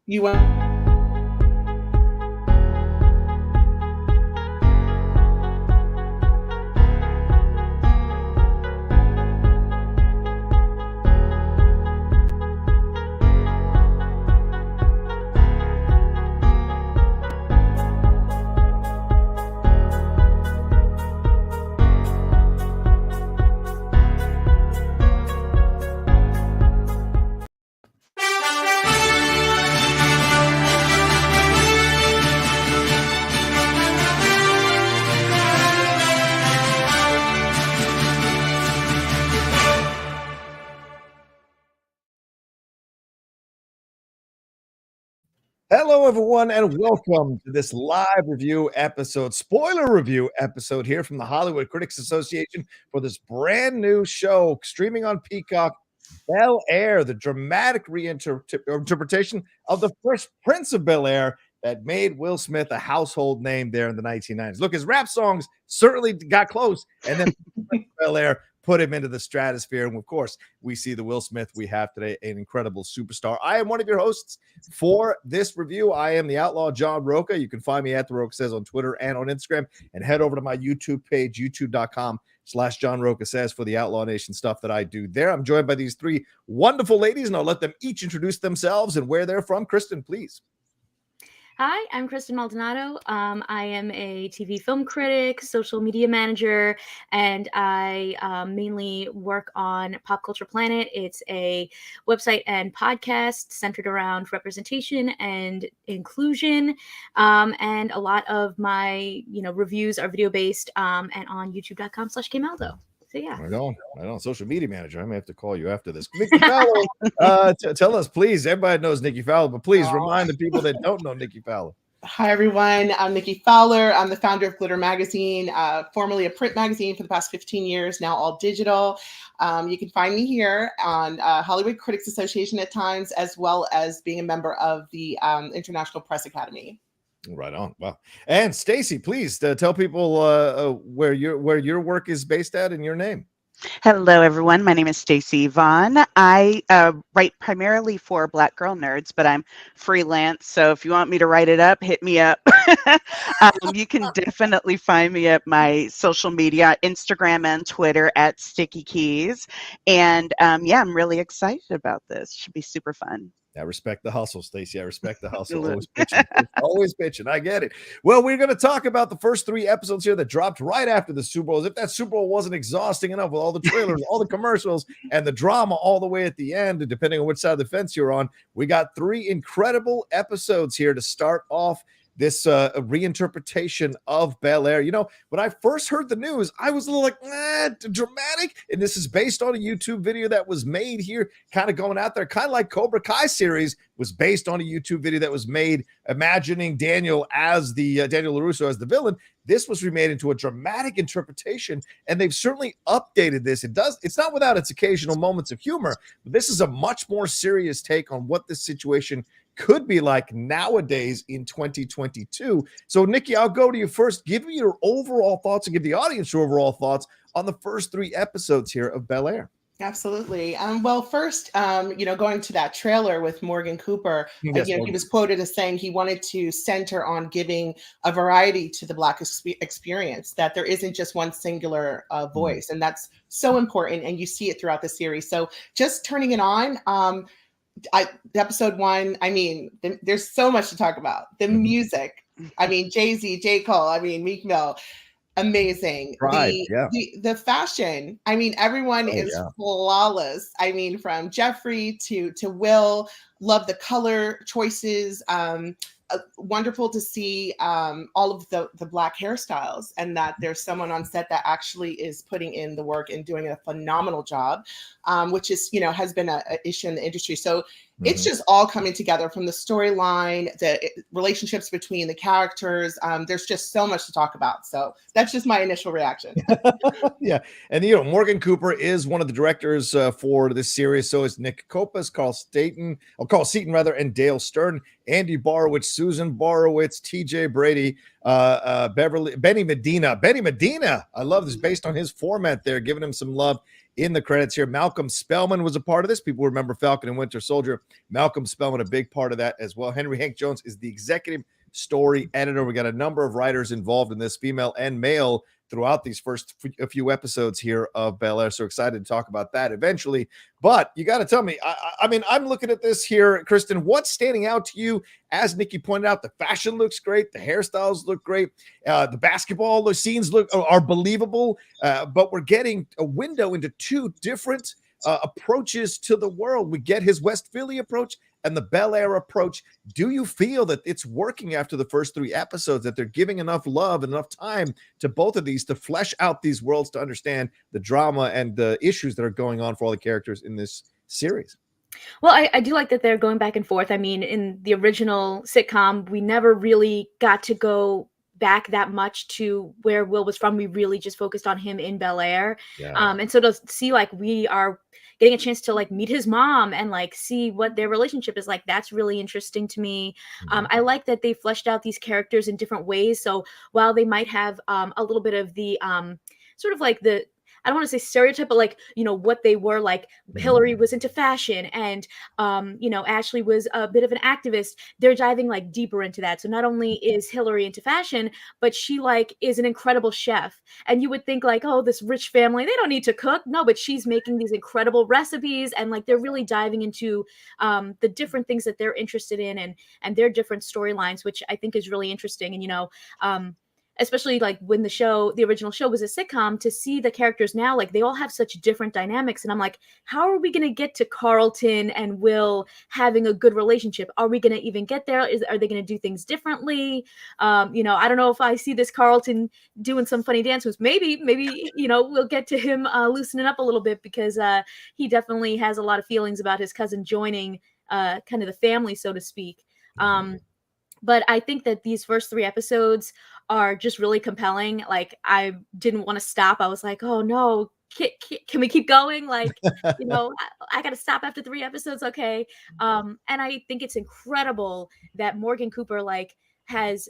You want? Hello, everyone, and welcome to this live review episode, spoiler review episode here from the Hollywood Critics Association for this brand new show streaming on Peacock, Bel-Air, the dramatic reinterpretation of the Fresh Prince of Bel-Air that made Will Smith a household name there in the 1990s. Look, his rap songs certainly got close, and then Bel-Air put him into the stratosphere. And of course, we see the Will Smith we have today, an incredible superstar. I am one of your hosts for this review. I am the outlaw John Rocha. You can find me at The Rocha Says on Twitter and on Instagram, and head over to my YouTube page, youtube.com/John Rocha Says for the Outlaw Nation stuff that I do there. I'm joined by these three wonderful ladies, and I'll let them each introduce themselves and where they're from. Kristen, please. Hi, I'm Kristen Maldonado. I am a TV film critic, social media manager, and I mainly work on Pop Culture Planet. It's a website and podcast centered around representation and inclusion. And a lot of my, reviews are video-based and on youtube.com/Kmaldo. So yeah. I don't. Social media manager. I may have to call you after this. Nikki Fowler, tell us, please. Everybody knows Nikki Fowler, but please remind the people that don't know Nikki Fowler. Hi, everyone. I'm Nikki Fowler. I'm the founder of Glitter Magazine, formerly a print magazine for the past 15 years, now all digital. You can find me here on Hollywood Critics Association at times, as well as being a member of the International Press Academy. Right on. Wow. And Stacey, please tell people where your work is based at and your name. Hello, everyone. My name is Stacey Yvonne. I write primarily for Black Girl Nerds, but I'm freelance. So if you want me to write it up, hit me up. You can definitely find me at my social media, Instagram and Twitter at Sticky Keys. And yeah, I'm really excited about this. Should be super fun. I respect the hustle, Stacey. I respect the hustle. Always pitching. Always pitching. I get it. Well, we're going to talk about the first three episodes here that dropped right after the Super Bowl. As if that Super Bowl wasn't exhausting enough with all the trailers, all the commercials, and the drama all the way at the end, and depending on which side of the fence you're on. We got three incredible episodes here to start off this reinterpretation of Bel-Air. When I first heard the news, I was a little like, dramatic. And this is based on a YouTube video that was made here, kind of going out there, kind of like Cobra Kai series was based on a YouTube video that was made imagining Daniel as the Daniel LaRusso as the villain. This was remade into a dramatic interpretation, and they've certainly updated this. It's not without its occasional moments of humor, but this is a much more serious take on what this situation could be like nowadays in 2022. So, Nikki, I'll go to you first. Give me your overall thoughts and give the audience your overall thoughts on the first three episodes here of Bel-Air. Absolutely. Well, first, going to that trailer with Morgan Cooper, Yes, he was quoted as saying he wanted to center on giving a variety to the Black experience, that there isn't just one singular voice. And that's so important. And you see it throughout the series. So just turning it on, episode one, there's so much to talk about. The music, Jay-Z, J. Cole, Meek Mill, amazing. The fashion, everyone is flawless. From Jeffrey to Will, love the color choices. Wonderful to see all of the Black hairstyles, and that there's someone on set that actually is putting in the work and doing a phenomenal job, which is, has been an issue in the industry. So it's just all coming together from the storyline, the relationships between the characters. There's just so much to talk about. So that's just my initial reaction. Yeah. And, Morgan Cooper is one of the directors for this series. So is Nick Copus, Carl Seaton, and Dale Stern, Andy Borowitz, Susan Borowitz, TJ Brady, Benny Medina. I love this based on his format there, giving him some love in the credits here. Malcolm Spellman was a part of this. People remember Falcon and Winter Soldier. Malcolm Spellman, a big part of that as well. Henry Hank Jones is the executive story editor. We got a number of writers involved in this, female and male, throughout these first few episodes here of Bel-Air. So excited to talk about that eventually. But you got to tell me, I mean, I'm looking at this here, Kristen, what's standing out to you? As Nikki pointed out, the fashion looks great. The hairstyles look great. The basketball scenes are believable. But we're getting a window into two different approaches to the world. We get his West Philly approach and the Bel-Air approach. Do you feel that it's working after the first 3 episodes, that they're giving enough love and enough time to both of these to flesh out these worlds, to understand the drama and the issues that are going on for all the characters in this series? Well, I do like that they're going back and forth. I mean, in the original sitcom, we never really got to go back that much to where Will was from. We really just focused on him in Bel-Air. Yeah. And so to see like we are getting a chance to like meet his mom and like see what their relationship is like, that's really interesting to me. I like that they fleshed out these characters in different ways. So while they might have a little bit of the sort of like the, I don't want to say stereotype, but like, you know, what they were like. Hillary was into fashion and, you know, Ashley was a bit of an activist. They're diving like deeper into that. So not only is Hillary into fashion, but she like is an incredible chef. And you would think like, oh, this rich family, they don't need to cook. No, but she's making these incredible recipes. And like, they're really diving into the different things that they're interested in and their different storylines, which I think is really interesting. And, you know, especially like when the original show was a sitcom, to see the characters now, like they all have such different dynamics. And I'm like, how are we going to get to Carlton and Will having a good relationship? Are we going to even get there? Are they going to do things differently? You know, I don't know if I see this Carlton doing some funny dance moves. Maybe, you know, we'll get to him loosening up a little bit because he definitely has a lot of feelings about his cousin joining kind of the family, so to speak. But I think that these first 3 episodes are just really compelling. Like, I didn't want to stop. I was like, oh no, can we keep going? Like, you know, I got to stop after 3 episodes. Okay. And I think it's incredible that Morgan Cooper like has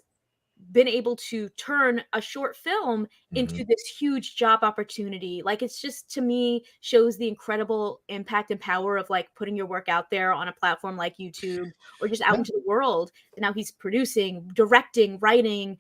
been able to turn a short film into this huge job opportunity. Like, it's just, to me, shows the incredible impact and power of like putting your work out there on a platform like YouTube or just out into the world. And now he's producing, directing, writing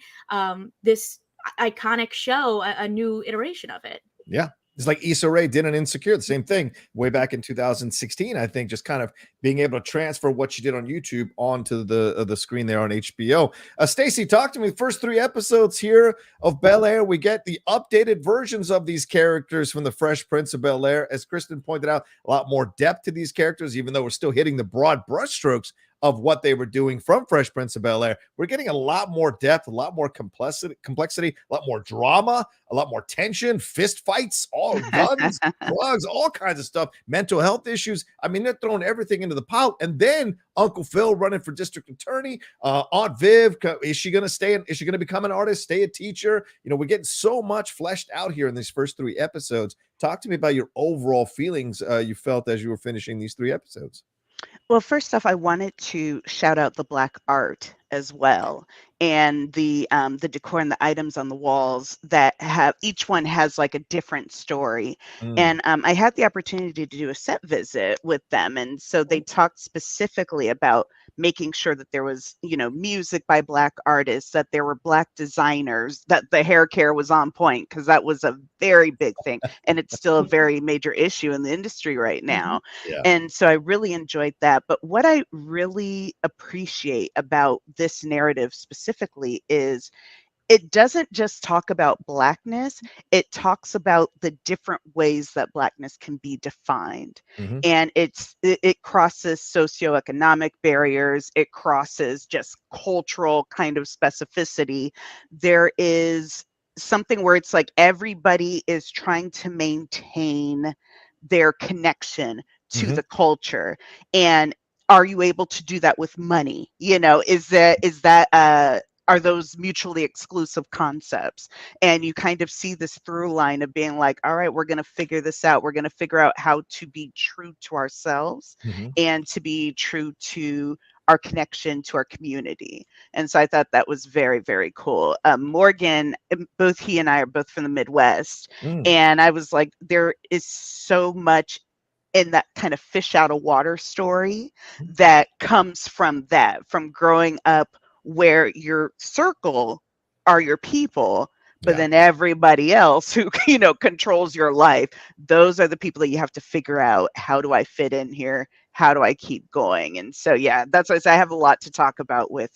this iconic show, a new iteration of it. Yeah. It's like Issa Rae did on Insecure, the same thing way back in 2016, I think, just kind of being able to transfer what she did on YouTube onto the screen there on HBO. Stacey, talk to me. First 3 episodes here of Bel-Air, we get the updated versions of these characters from the Fresh Prince of Bel-Air. As Kristen pointed out, a lot more depth to these characters, even though we're still hitting the broad brushstrokes of what they were doing from Fresh Prince of Bel-Air. We're getting a lot more depth, a lot more complexity, a lot more drama, a lot more tension, fist fights, all guns, drugs, all kinds of stuff, mental health issues. I mean, they're throwing everything into the pot. And then Uncle Phil running for district attorney. Aunt Viv, is she going to stay? Is she going to become an artist, stay a teacher? You know, we're getting so much fleshed out here in these first 3 episodes. Talk to me about your overall feelings you felt as you were finishing these 3 episodes. Well, first off, I wanted to shout out the Black art as well, and the decor and the items on the walls that have, each one has like a different story. And I had the opportunity to do a set visit with them, and so they talked specifically about making sure that there was, you know, music by Black artists, that there were Black designers, that the hair care was on point, because that was a very big thing, and it's still a very major issue in the industry right now. Yeah. And so I really enjoyed that. But what I really appreciate about this narrative specifically is it doesn't just talk about Blackness, it talks about the different ways that Blackness can be defined. And it crosses socioeconomic barriers, it crosses just cultural kind of specificity. There is something where it's like everybody is trying to maintain their connection to the culture. And are you able to do that with money? You know, are those mutually exclusive concepts? And you kind of see this through line of being like, all right, we're going to figure this out. We're going to figure out how to be true to ourselves and to be true to our connection to our community. And so I thought that was very, very cool. Morgan, both he and I are both from the Midwest. And I was like, there is so much in that kind of fish out of water story that comes from growing up where your circle are your people, but then everybody else who, controls your life, those are the people that you have to figure out, how do I fit in here? How do I keep going? And so, that's why I say I have a lot to talk about with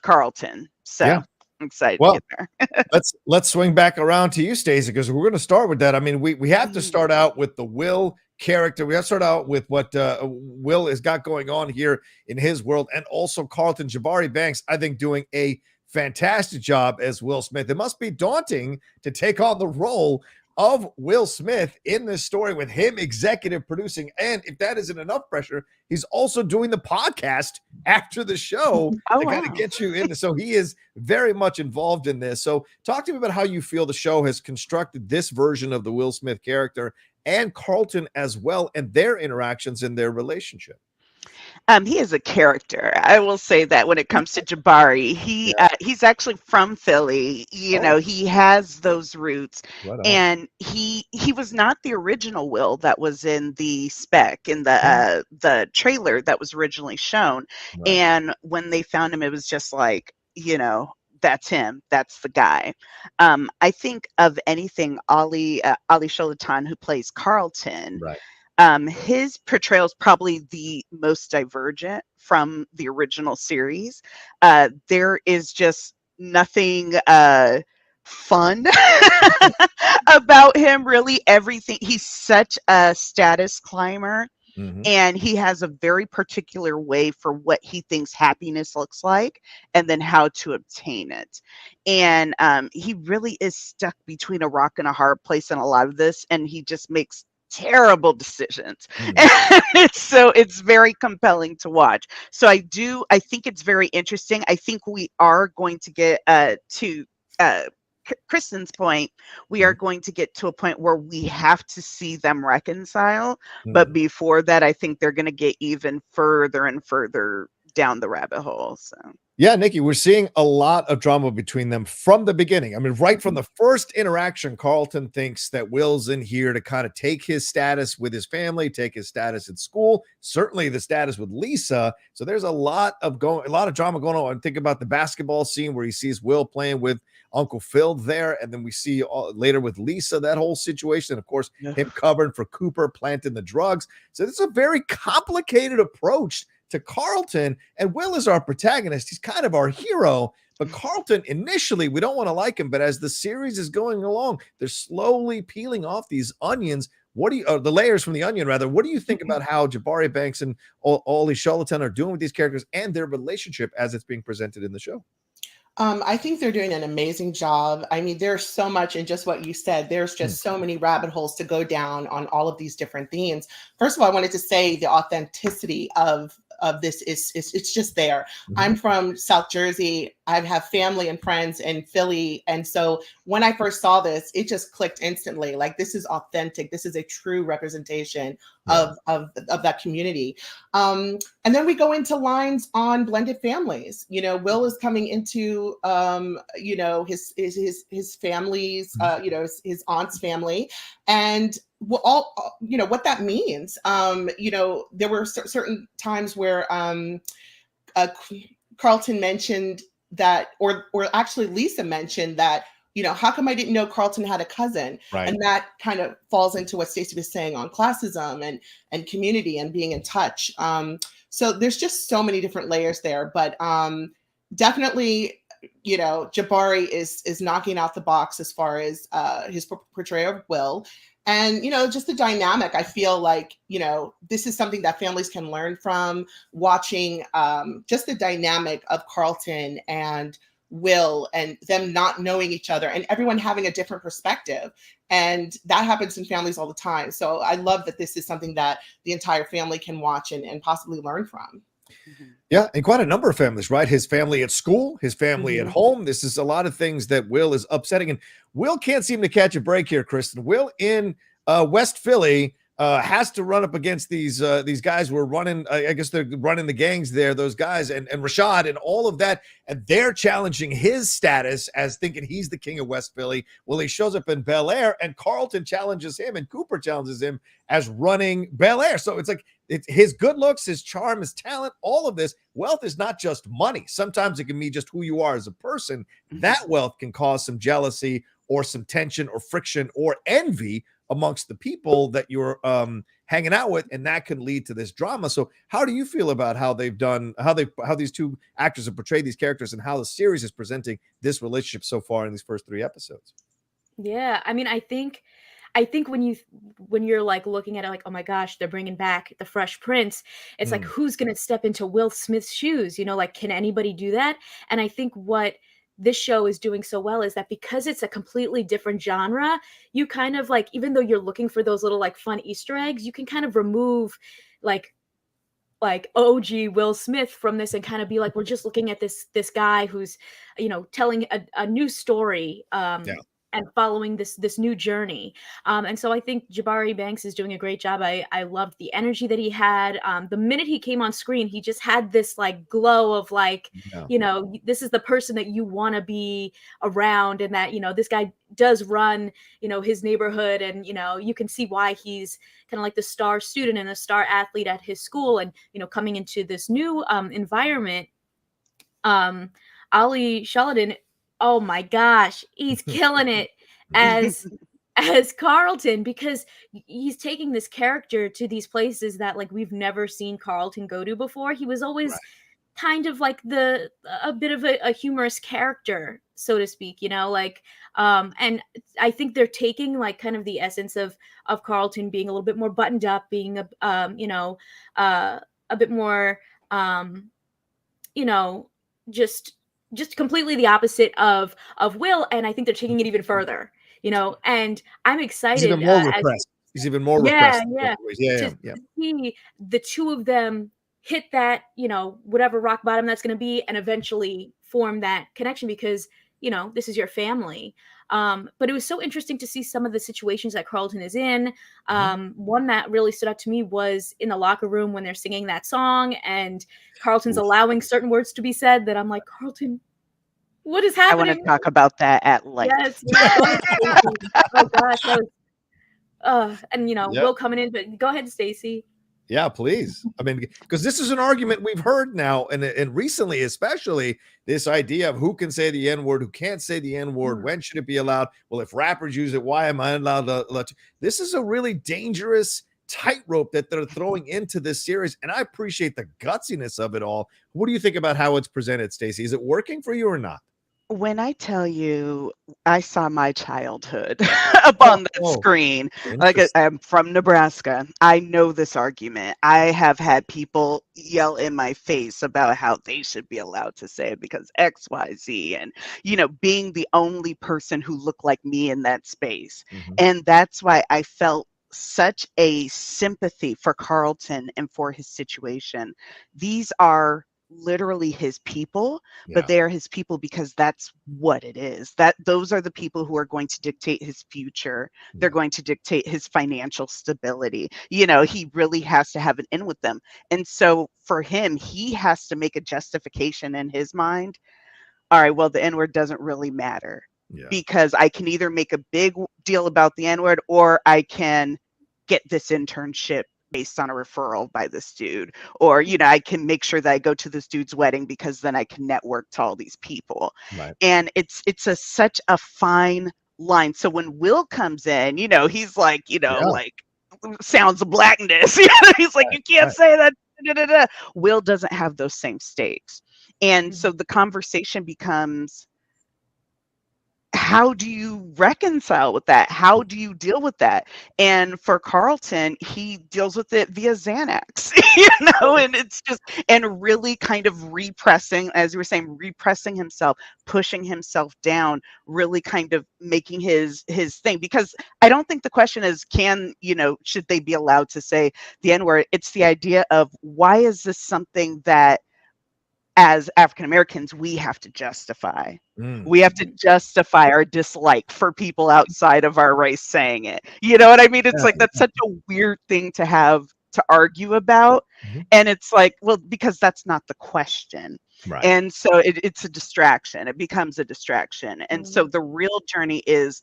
Carlton. So I'm excited to get there. let's swing back around to you, Stacey, because we're going to start with that. I mean, we have to start out with the Will character. We have to start out with what Will has got going on here in his world, and also Carlton. Jabari Banks, I think, doing a fantastic job as Will Smith. It must be daunting to take on the role of Will Smith in this story with him executive producing. And if that isn't enough pressure, he's also doing the podcast after the show to kind of get you in. So he is very much involved in this. So talk to me about how you feel the show has constructed this version of the Will Smith character and Carlton as well, and their interactions in their relationship. He is a character. I will say that when it comes to Jabari, he's actually from Philly. He has those roots, and he was not the original Will that was in the spec in the trailer that was originally shown. And when they found him, it was just like, that's him. That's the guy. I think of anything Ali Sholatan, who plays Carlton. His portrayal is probably the most divergent from the original series. There is just nothing fun about him, really. Everything. He's such a status climber. And he has a very particular way for what he thinks happiness looks like and then how to obtain it. And he really is stuck between a rock and a hard place in a lot of this, and he just makes terrible decisions. So it's very compelling to watch. So I think it's very interesting. I think we are going to get to Kristen's point, we are going to get to a point where we have to see them reconcile. But before that, I think they're going to get even further and further down the rabbit hole. So yeah, Nikki, we're seeing a lot of drama between them from the beginning. I mean, right from the first interaction, Carlton thinks that Will's in here to kind of take his status with his family, take his status at school, certainly the status with Lisa. So there's a lot of drama going on. And think about the basketball scene where he sees Will playing with Uncle Phil there, and then we see later with Lisa that whole situation, and of course him covering for Cooper planting the drugs. So this is a very complicated approach to Carlton, and Will is our protagonist. He's kind of our hero, but Carlton, initially, we don't want to like him, but as the series is going along, they're slowly peeling off these onions. The layers from the onion, rather. What do you think about how Jabari Banks and Oli Sholatan are doing with these characters and their relationship as it's being presented in the show? I think they're doing an amazing job. I mean, there's so much in just what you said. There's just so many rabbit holes to go down on all of these different themes. First of all, I wanted to say the authenticity of this is it's just there. I'm from South Jersey. I have family and friends in Philly. And so when I first saw this, it just clicked instantly. Like, this is authentic. This is a true representation of that community. And then we go into lines on blended families. Will is coming into, his family's, his aunt's family, and what that means. There were certain times where Carlton mentioned that, or actually Lisa mentioned that, how come I didn't know Carlton had a cousin? Right. And that kind of falls into what Stacey was saying on classism and community and being in touch. So there's just so many different layers there, but definitely, Jabari is knocking out the box as far as his portrayal of Will. And, just the dynamic, I feel like, this is something that families can learn from, watching just the dynamic of Carlton and Will and them not knowing each other and everyone having a different perspective. And that happens in families all the time. So I love that this is something that the entire family can watch and possibly learn from. Yeah, and quite a number of families, right? His family at school, his family at home. This is a lot of things that Will is upsetting. And Will can't seem to catch a break here, Kristen. Will in West Philly, has to run up against these guys who are running. I guess they're running the gangs there. Those guys and Rashad and all of that, and they're challenging his status as thinking he's the king of West Philly. Well, he shows up in Bel-Air, and Carlton challenges him, and Cooper challenges him as running Bel-Air. So it's like his good looks, his charm, his talent, all of this. Wealth is not just money. Sometimes it can be just who you are as a person. That wealth can cause some jealousy or some tension or friction or envy amongst the people that you're hanging out with, and that can lead to this drama. So how do you feel about how they've done, how these two actors have portrayed these characters, and how the series is presenting this relationship so far in these first 3 episodes? Yeah, I mean, I think when you're like looking at it like, oh my gosh, they're bringing back the Fresh Prince, it's like, who's going to step into Will Smith's shoes? You know, like, can anybody do that? And I think what this show is doing so well is that because it's a completely different genre, you kind of like, even though you're looking for those little like fun Easter eggs, you can kind of remove like OG Will Smith from this and kind of be like, we're just looking at this guy who's, you know, telling a new story. And following this new journey. And so I think Jabari Banks is doing a great job. I loved the energy that he had. The minute he came on screen, he just had this like glow of like, you know, this is the person that you want to be around, and that, you know, this guy does run, you know, his neighborhood, and, you know, you can see why he's kind of like the star student and the star athlete at his school, and, you know, coming into this new environment. Ali Shaladan, oh my gosh, he's killing it as Carlton, because he's taking this character to these places that like we've never seen Carlton go to before. He was always kind of like a bit of a humorous character, so to speak, you know, like and I think they're taking like kind of the essence of Carlton being a little bit more buttoned up, being you know, a bit more you know, just completely the opposite of Will, and I think they're taking it even further, you know. And I'm excited. He's even more repressed. He's even more repressed. To see the two of them hit that, you know, whatever rock bottom that's going to be, and eventually form that connection, because, you know, this is your family. But it was so interesting to see some of the situations that Carlton is in. One that really stood out to me was in the locker room when they're singing that song, and Carlton's allowing certain words to be said that I'm like, Carlton, what is happening? I want to talk about that at length. Yes. Oh gosh, that was, and you know, Will coming in, but go ahead, Stacey. Yeah, please. I mean, because this is an argument we've heard now, and recently, especially this idea of who can say the N-word, who can't say the N-word, when should it be allowed? Well, if rappers use it, why am I allowed to? This is a really dangerous tightrope that they're throwing into this series, and I appreciate the gutsiness of it all. What do you think about how it's presented, Stacey? Is it working for you or not? When I tell you, I saw my childhood up on the screen. Like, I'm from Nebraska. I know this argument. I have had people yell in my face about how they should be allowed to say it because X, Y, Z, and, you know, being the only person who looked like me in that space. And that's why I felt such a sympathy for Carlton and for his situation. These are literally his people, but they are his people because that's what it is. That those are the people who are going to dictate his future. They're going to dictate his financial stability. You know, he really has to have an in with them. And so for him, he has to make a justification in his mind. All right, well, the N-word doesn't really matter because I can either make a big deal about the N-word, or I can get this internship based on a referral by this dude, or, you know, I can make sure that I go to this dude's wedding because then I can network to all these people. And it's such a fine line. So when Will comes in, you know, he's like, you know, like sounds of blackness. He's like, you can't say that. Will doesn't have those same stakes. And so the conversation becomes, how do you reconcile with that? How do you deal with that? And for Carlton, he deals with it via Xanax, you know, and it's just, and really kind of repressing, as you were saying, repressing himself, pushing himself down, really kind of making his thing. Because I don't think the question is, should they be allowed to say the N-word? It's the idea of, why is this something that as African Americans, we have to justify. Mm. We have to justify our dislike for people outside of our race saying it. You know what I mean? It's like that's such a weird thing to have to argue about. And it's like, well, because that's not the question. Right. And so it's a distraction. It becomes a distraction. And so the real journey is,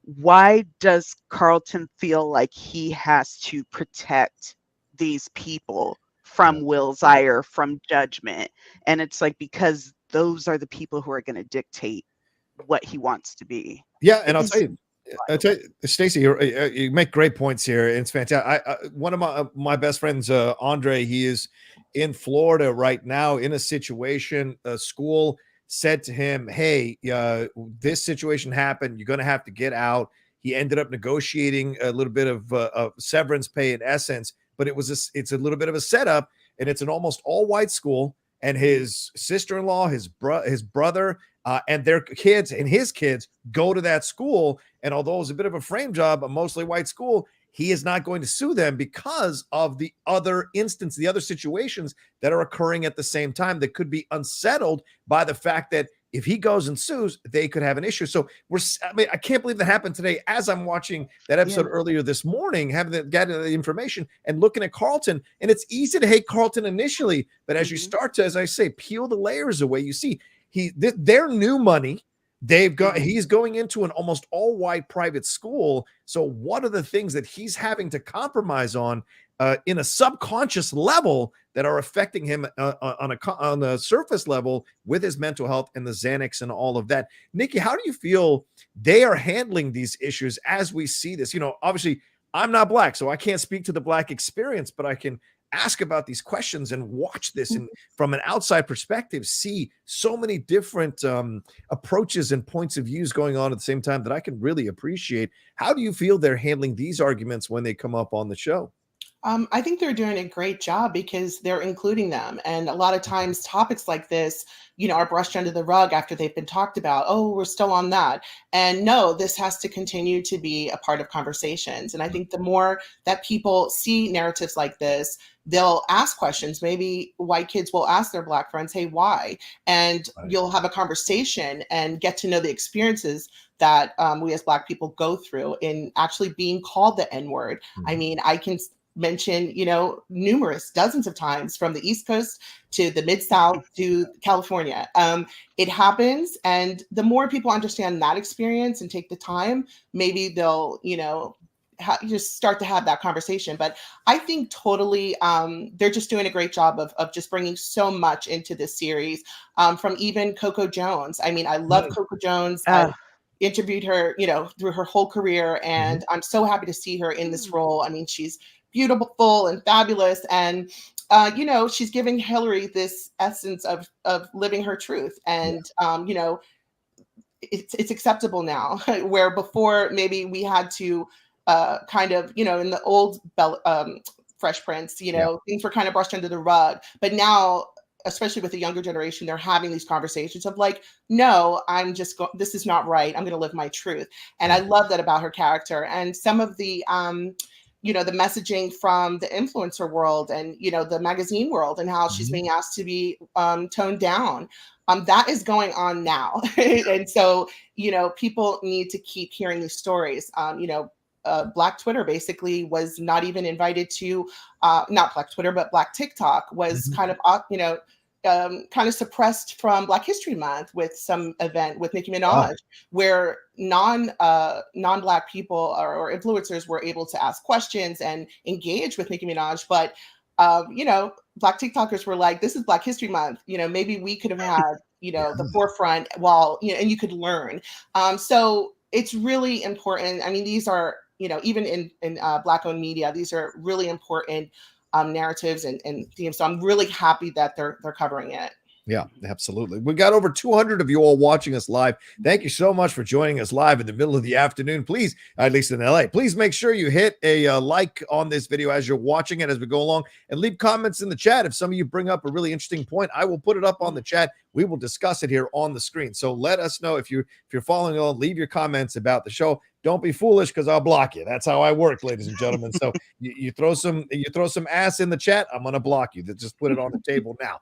why does Carlton feel like he has to protect these people from Will's ire, from judgment? And it's like, because those are the people who are going to dictate what he wants to be. Yeah, and I'll tell you, Stacey, you make great points here. It's fantastic. One of my best friends, Andre, he is in Florida right now in a situation. A school said to him, "Hey, this situation happened. You're going to have to get out." He ended up negotiating a little bit of severance pay in essence, but it's a little bit of a setup, and it's an almost all-white school. And his sister-in-law, his brother, and their kids and his kids go to that school. And although it was a bit of a frame job, a mostly white school, he is not going to sue them because of the other situations that are occurring at the same time that could be unsettled by the fact that if he goes and sues, they could have an issue. So I can't believe that happened today as I'm watching that episode earlier this morning, having the information and looking at Carlton. And it's easy to hate Carlton initially, but as you start to, as I say, peel the layers away, you see their new money. He's going into an almost all-white private school. So what are the things that he's having to compromise on in a subconscious level that are affecting him on a surface level with his mental health and the Xanax and all of that? Nikki, how do you feel they are handling these issues as we see this? Obviously I'm not Black, so I can't speak to the Black experience, but I can ask about these questions and watch this and from an outside perspective see so many different approaches and points of views going on at the same time that I can really appreciate. How do you feel they're handling these arguments when they come up on the show? I think they're doing a great job because they're including them. And a lot of times topics like this, are brushed under the rug after they've been talked about. Oh, we're still on that. And no, this has to continue to be a part of conversations. And I think the more that people see narratives like this, they'll ask questions. Maybe white kids will ask their Black friends, hey, why? And you'll have a conversation and get to know the experiences that we as Black people go through in actually being called the N-word. I mean, I can mention, numerous dozens of times from the East Coast to the Mid-South to California. It happens. And the more people understand that experience and take the time, maybe they'll, just start to have that conversation. But I think totally they're just doing a great job of just bringing so much into this series, from even Coco Jones. I mean, I love Coco Jones. I interviewed her, through her whole career, and I'm so happy to see her in this role. I mean, she's beautiful and fabulous. And, she's giving Hillary this essence of living her truth. And, it's acceptable now, where before maybe we had to kind of, in the old Fresh Prince, things were kind of brushed under the rug. But now, especially with the younger generation, they're having these conversations of like, no, this is not right. I'm going to live my truth. And I love that about her character. And some of the, the messaging from the influencer world and, the magazine world and how she's being asked to be toned down. That is going on now. And so, people need to keep hearing these stories. Black Twitter basically was not even invited to, not Black Twitter, but Black TikTok was kind of suppressed from Black History Month with some event with Nicki Minaj, where non-Black people or influencers were able to ask questions and engage with Nicki Minaj. But, Black TikTokers were like, this is Black History Month. Maybe we could have had, the forefront while, and you could learn. So it's really important. I mean, these are, even in Black-owned media, these are really important narratives and themes. So I'm really happy that they're covering it. Yeah, absolutely. We got over 200 of you all watching us live. Thank you so much for joining us live in the middle of the afternoon. Please, at least in LA, please make sure you hit a like on this video as you're watching it as we go along, and leave comments in the chat. If some of you bring up a really interesting point, I will put it up on the chat. we will discuss it here on the screen. So let us know if you're following along. Leave your comments about the show. Don't be foolish, because I'll block you. That's how I work, ladies and gentlemen. So you throw some ass in the chat, I'm gonna block you. Just put it on the table now.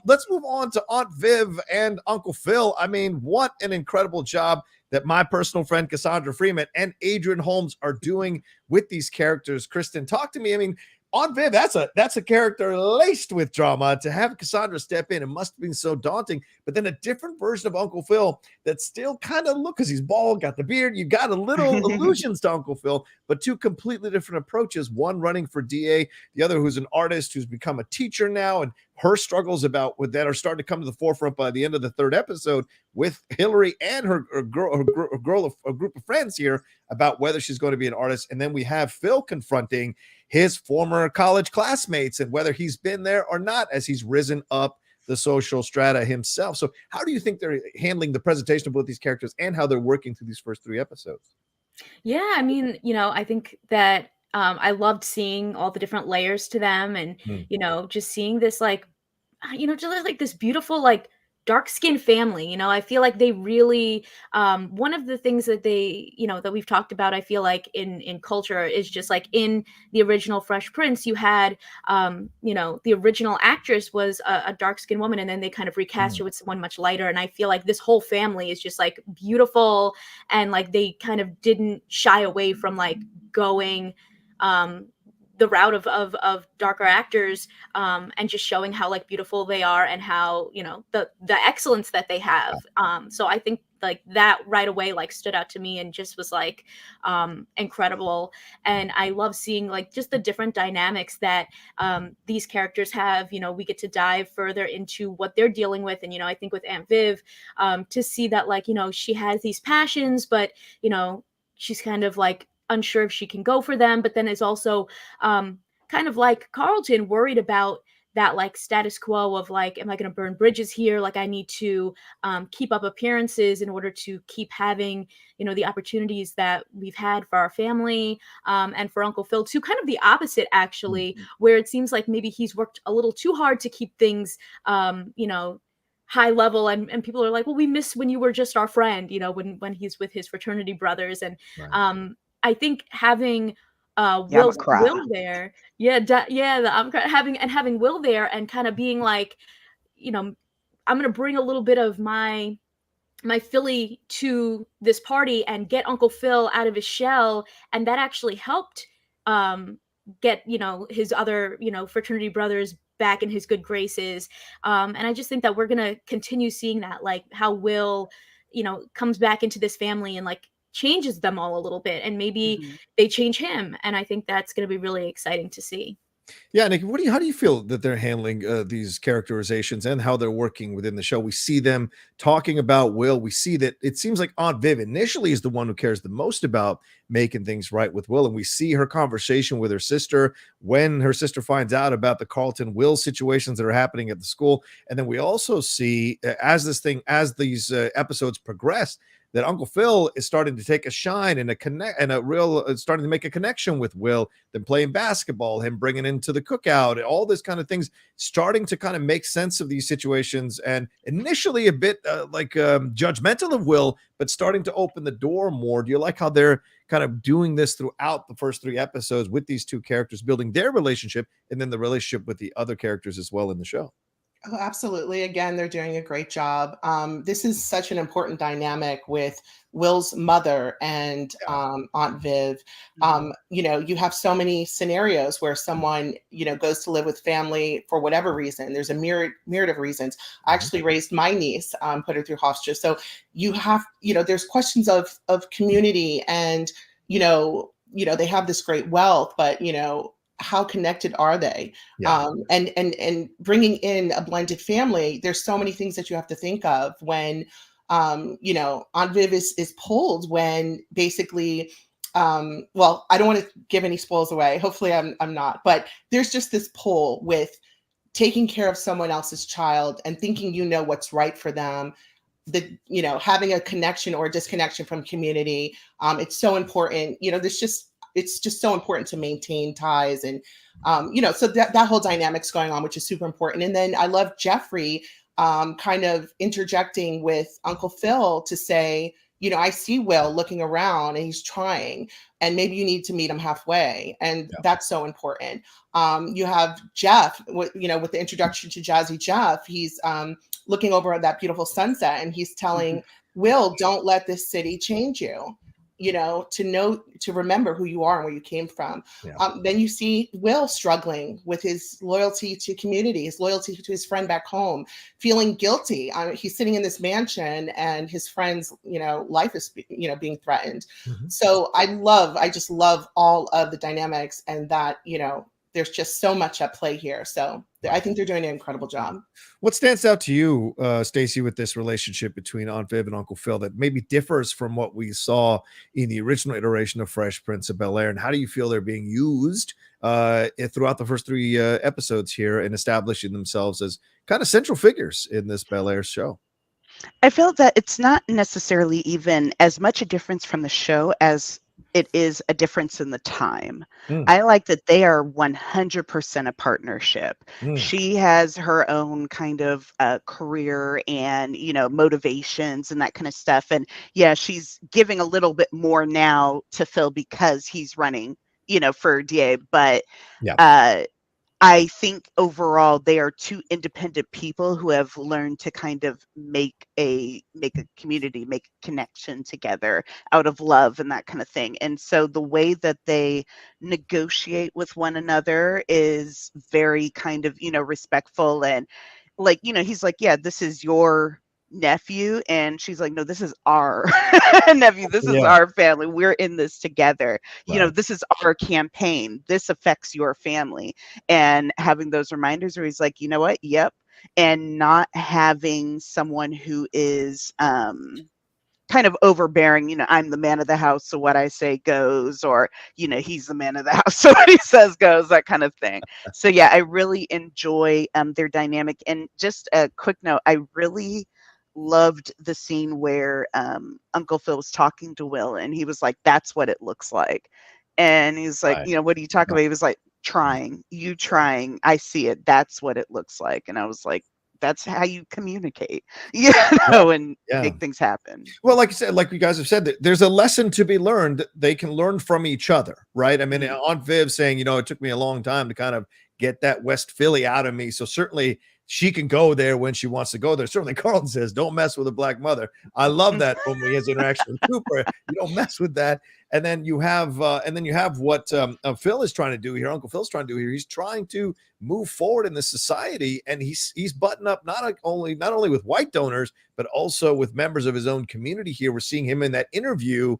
Let's move on to Aunt Viv and Uncle Phil. I mean, what an incredible job that my personal friend Cassandra Freeman and Adrian Holmes are doing with these characters. Kristen, talk to me. I mean, Aunt Viv, that's a character laced with drama. To have Cassandra step in, it must have been so daunting. But then a different version of Uncle Phil that still kind of because he's bald, got the beard. You got a little allusions to Uncle Phil, but two completely different approaches. One running for DA, the other who's an artist who's become a teacher now, and her struggles that are starting to come to the forefront by the end of the third episode with Hillary and her group of friends here about whether she's going to be an artist. And then we have Phil confronting his former college classmates and whether he's been there or not as he's risen up the social strata himself. So how do you think they're handling the presentation of both these characters and how they're working through these first three episodes? Yeah, I mean, I think that I loved seeing all the different layers to them, and just seeing this just like this beautiful dark-skinned family. I feel like they really one of the things that they that we've talked about, I feel like in culture, is just like in the original Fresh Prince, you had the original actress was a dark-skinned woman, and then they kind of recast her with someone much lighter. And I feel like this whole family is just like beautiful, and like they kind of didn't shy away from like going the route of darker actors, and just showing how like beautiful they are and how the excellence that they have. So I think like that right away like stood out to me and just was like incredible. And I love seeing like just the different dynamics that these characters have. We get to dive further into what they're dealing with, and I think with Aunt Viv, to see that like she has these passions, but she's kind of like unsure if she can go for them, but then is also kind of like Carlton, worried about that like status quo of like, am I going to burn bridges here? Like I need to keep up appearances in order to keep having the opportunities that we've had for our family, and for Uncle Phil too, kind of the opposite actually, where it seems like maybe he's worked a little too hard to keep things high level, and people are like, well, we miss when you were just our friend, when he's with his fraternity brothers. And I think having Will there, having Will there and kind of being like, I'm going to bring a little bit of my Philly to this party and get Uncle Phil out of his shell, and that actually helped get his other fraternity brothers back in his good graces. And I just think that we're going to continue seeing that, like how Will comes back into this family and like changes them all a little bit, and maybe they change him. And I think that's going to be really exciting to see. Yeah, Nikki, how do you feel that they're handling these characterizations and how they're working within the show? We see them talking about Will. We see that it seems like Aunt Viv initially is the one who cares the most about making things right with Will. And we see her conversation with her sister when her sister finds out about the Carlton Will situations that are happening at the school. And then we also see as these episodes progress, that Uncle Phil is starting to take a shine and starting to make a connection with Will, then playing basketball, him bringing into the cookout, all this kind of things, starting to kind of make sense of these situations. And initially a bit judgmental of Will, but starting to open the door more. Do you like how they're kind of doing this throughout the first three episodes with these two characters, building their relationship and then the relationship with the other characters as well in the show? Oh, absolutely. Again, they're doing a great job. This is such an important dynamic with Will's mother and Aunt Viv. You have so many scenarios where someone, goes to live with family for whatever reason. There's a myriad of reasons. I actually raised my niece, put her through hofstra. So you have, there's questions of community, and, they have this great wealth, but, how connected are they? And bringing in a blended family, there's so many things that you have to think of when, Aunt Viv is pulled when basically, well, I don't want to give any spoils away. Hopefully I'm not, but there's just this pull with taking care of someone else's child and thinking, what's right for them. Having a connection or disconnection from community. It's so important, it's just so important to maintain ties, and so that whole dynamic's going on, which is super important. And then I love Jeffrey, kind of interjecting with Uncle Phil to say, I see Will looking around and he's trying, and maybe you need to meet him halfway. And that's so important. You have Jeff, with the introduction to Jazzy Jeff, he's looking over at that beautiful sunset and he's telling Will, don't let this city change you. To remember who you are and where you came from. Then you see Will struggling with his loyalty to community, his loyalty to his friend back home, feeling guilty. He's sitting in this mansion and his friend's, life is, being threatened. So I just love all of the dynamics, and that, there's just so much at play here. So I think they're doing an incredible job. What stands out to you, Stacey, with this relationship between Aunt Viv and Uncle Phil that maybe differs from what we saw in the original iteration of Fresh Prince of Bel-Air? And how do you feel they're being used throughout the first 3 episodes here and establishing themselves as kind of central figures in this Bel-Air show? I feel that it's not necessarily even as much a difference from the show as it is a difference in the time. I like that they are 100% a partnership. She has her own kind of career and, motivations and that kind of stuff. And yeah, she's giving a little bit more now to Phil because he's running, for DA. But I think overall they are two independent people who have learned to kind of make a community, make a connection together out of love and that kind of thing. And so the way that they negotiate with one another is very kind of, respectful, and like, he's like, yeah, this is your nephew, and she's like, no, this is our nephew, this is our family, we're in this together, this is our campaign, this affects your family. And having those reminders where he's like, you know what, and not having someone who is kind of overbearing, I'm the man of the house, so what I say goes, or he's the man of the house, so what he says goes, that kind of thing. So yeah, I really enjoy their dynamic. And just a quick note, I really loved the scene where Uncle Phil was talking to Will and he was like, that's what it looks like. And he's like, what are you talking about? He was like, trying, I see it, that's what it looks like. And I was like, that's how you communicate, and make things happen. Well, like you said, like you guys have said, there's a lesson to be learned. They can learn from each other, right? I mean, Aunt Viv saying, it took me a long time to kind of get that West Philly out of me. So certainly she can go there when she wants to go there. Certainly Carlton says, don't mess with a black mother. I love that when he has interaction with Cooper. You don't mess with that. And then you have what Phil is trying to do here. Uncle Phil's trying to do here. He's trying to move forward in the society, and he's buttoned up not only with white donors, but also with members of his own community here. We're seeing him in that interview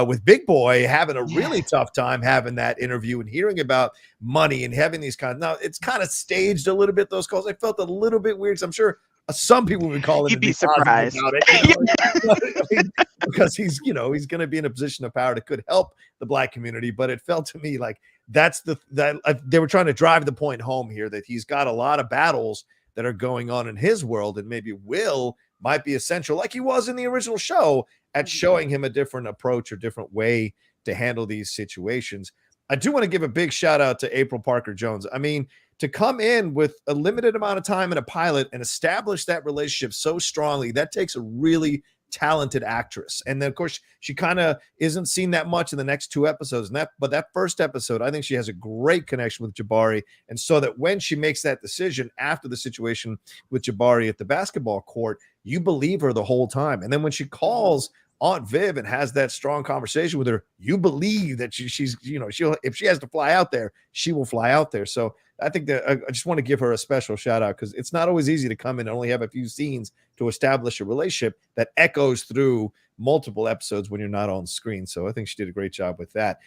with Big Boy having a really tough time having that interview and hearing about money and having these now it's kind of staged a little bit, those calls. I felt a little bit weird, because I'm sure some people would call it. You'd be surprised about it, because he's going to be in a position of power that could help the black community. But it felt to me like they were trying to drive the point home here, that he's got a lot of battles that are going on in his world, and maybe Will might be essential, like he was in the original show, at showing him a different approach or different way to handle these situations. I do want to give a big shout out to April Parker Jones. I mean, to come in with a limited amount of time in a pilot and establish that relationship so strongly, that takes a really talented actress. And then, of course, she kind of isn't seen that much in the next 2 episodes. But that first episode, I think she has a great connection with Jabari. And so that when she makes that decision after the situation with Jabari at the basketball court, you believe her the whole time. And then when she calls Aunt Viv and has that strong conversation with her, you believe that she's if she has to fly out there, she will fly out there. So I think that I just want to give her a special shout out, because it's not always easy to come in and only have a few scenes to establish a relationship that echoes through multiple episodes when you're not on screen. So I think she did a great job with that.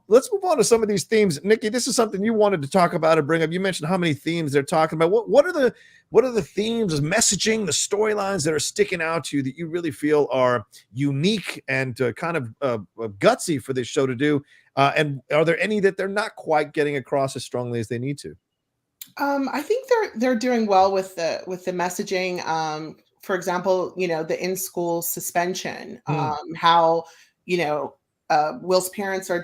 Let's move on to some of these themes. Nikki, this is something you wanted to talk about and bring up. You mentioned how many themes they're talking about. What are the themes, the messaging, the storylines that are sticking out to you that you really feel are unique and kind of gutsy for this show to do? And are there any that they're not quite getting across as strongly as they need to? I think they're doing well with the messaging. For example, the in-school suspension, how Will's parents are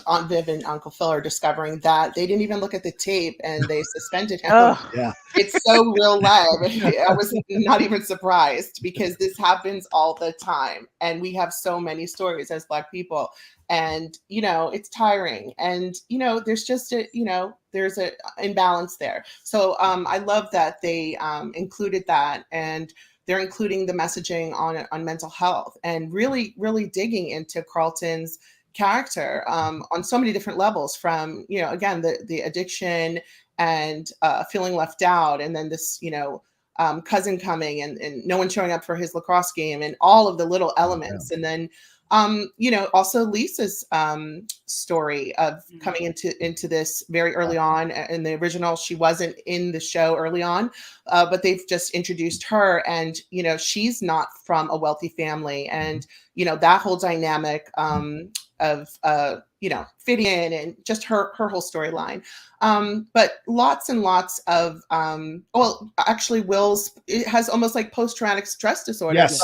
Aunt Viv and Uncle Phil are discovering that they didn't even look at the tape and they suspended him. Oh, Yeah. It's so real life. I was not even surprised because this happens all the time. And we have so many stories as Black people. And, it's tiring. And, there's just there's an imbalance there. So I love that they included that. And they're including the messaging on mental health and really, really digging into Carlton's character on so many different levels from, again, the addiction and feeling left out. And then this, cousin coming and no one showing up for his lacrosse game and all of the little elements. And then, also Lisa's story of coming into this very early on. In the original, she wasn't in the show early on, but they've just introduced her, and she's not from a wealthy family, and that whole dynamic of fitting in and just her whole storyline. But lots and lots of actually it has almost like post-traumatic stress disorder. Yes.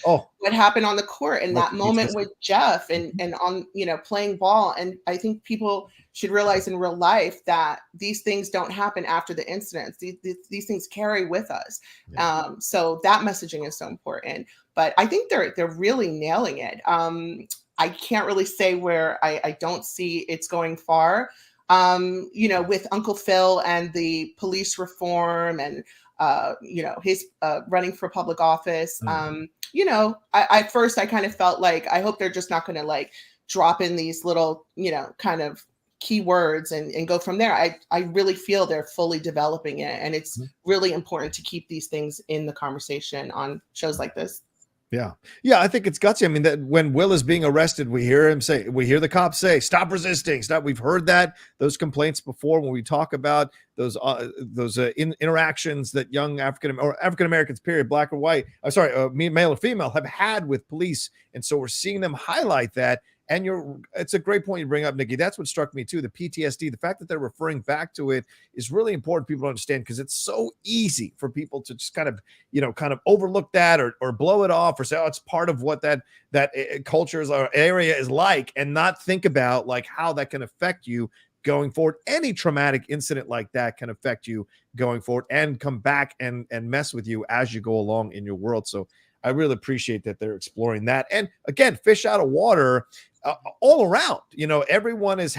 What happened on the court and that moment with Jeff and on playing ball. And I think people should realize in real life that these things don't happen after the incidents. These things carry with us. Yeah. So that messaging is so important. But I think they're really nailing it. I can't really say where I don't see it's going far. With Uncle Phil and the police reform and, his running for public office. At first I kind of felt like, I hope they're just not going to like drop in these little, kind of keywords and go from there. I really feel they're fully developing it. And it's really important to keep these things in the conversation on shows like this. Yeah, I think it's gutsy. I mean, that when Will is being arrested, we hear the cops say, "Stop resisting, stop." We've heard those complaints before when we talk about those interactions that young African Americans, period, black or white, male or female, have had with police, and so we're seeing them highlight that. And it's a great point you bring up, Nikki. That's what struck me too. The PTSD, the fact that they're referring back to it is really important for people to understand, because it's so easy for people to just kind of overlook that or blow it off or say, oh, it's part of what that culture's or area is like, and not think about like how that can affect you going forward. Any traumatic incident like that can affect you going forward and come back and mess with you as you go along in your world. So I really appreciate that they're exploring that. And again, fish out of water all around. Everyone is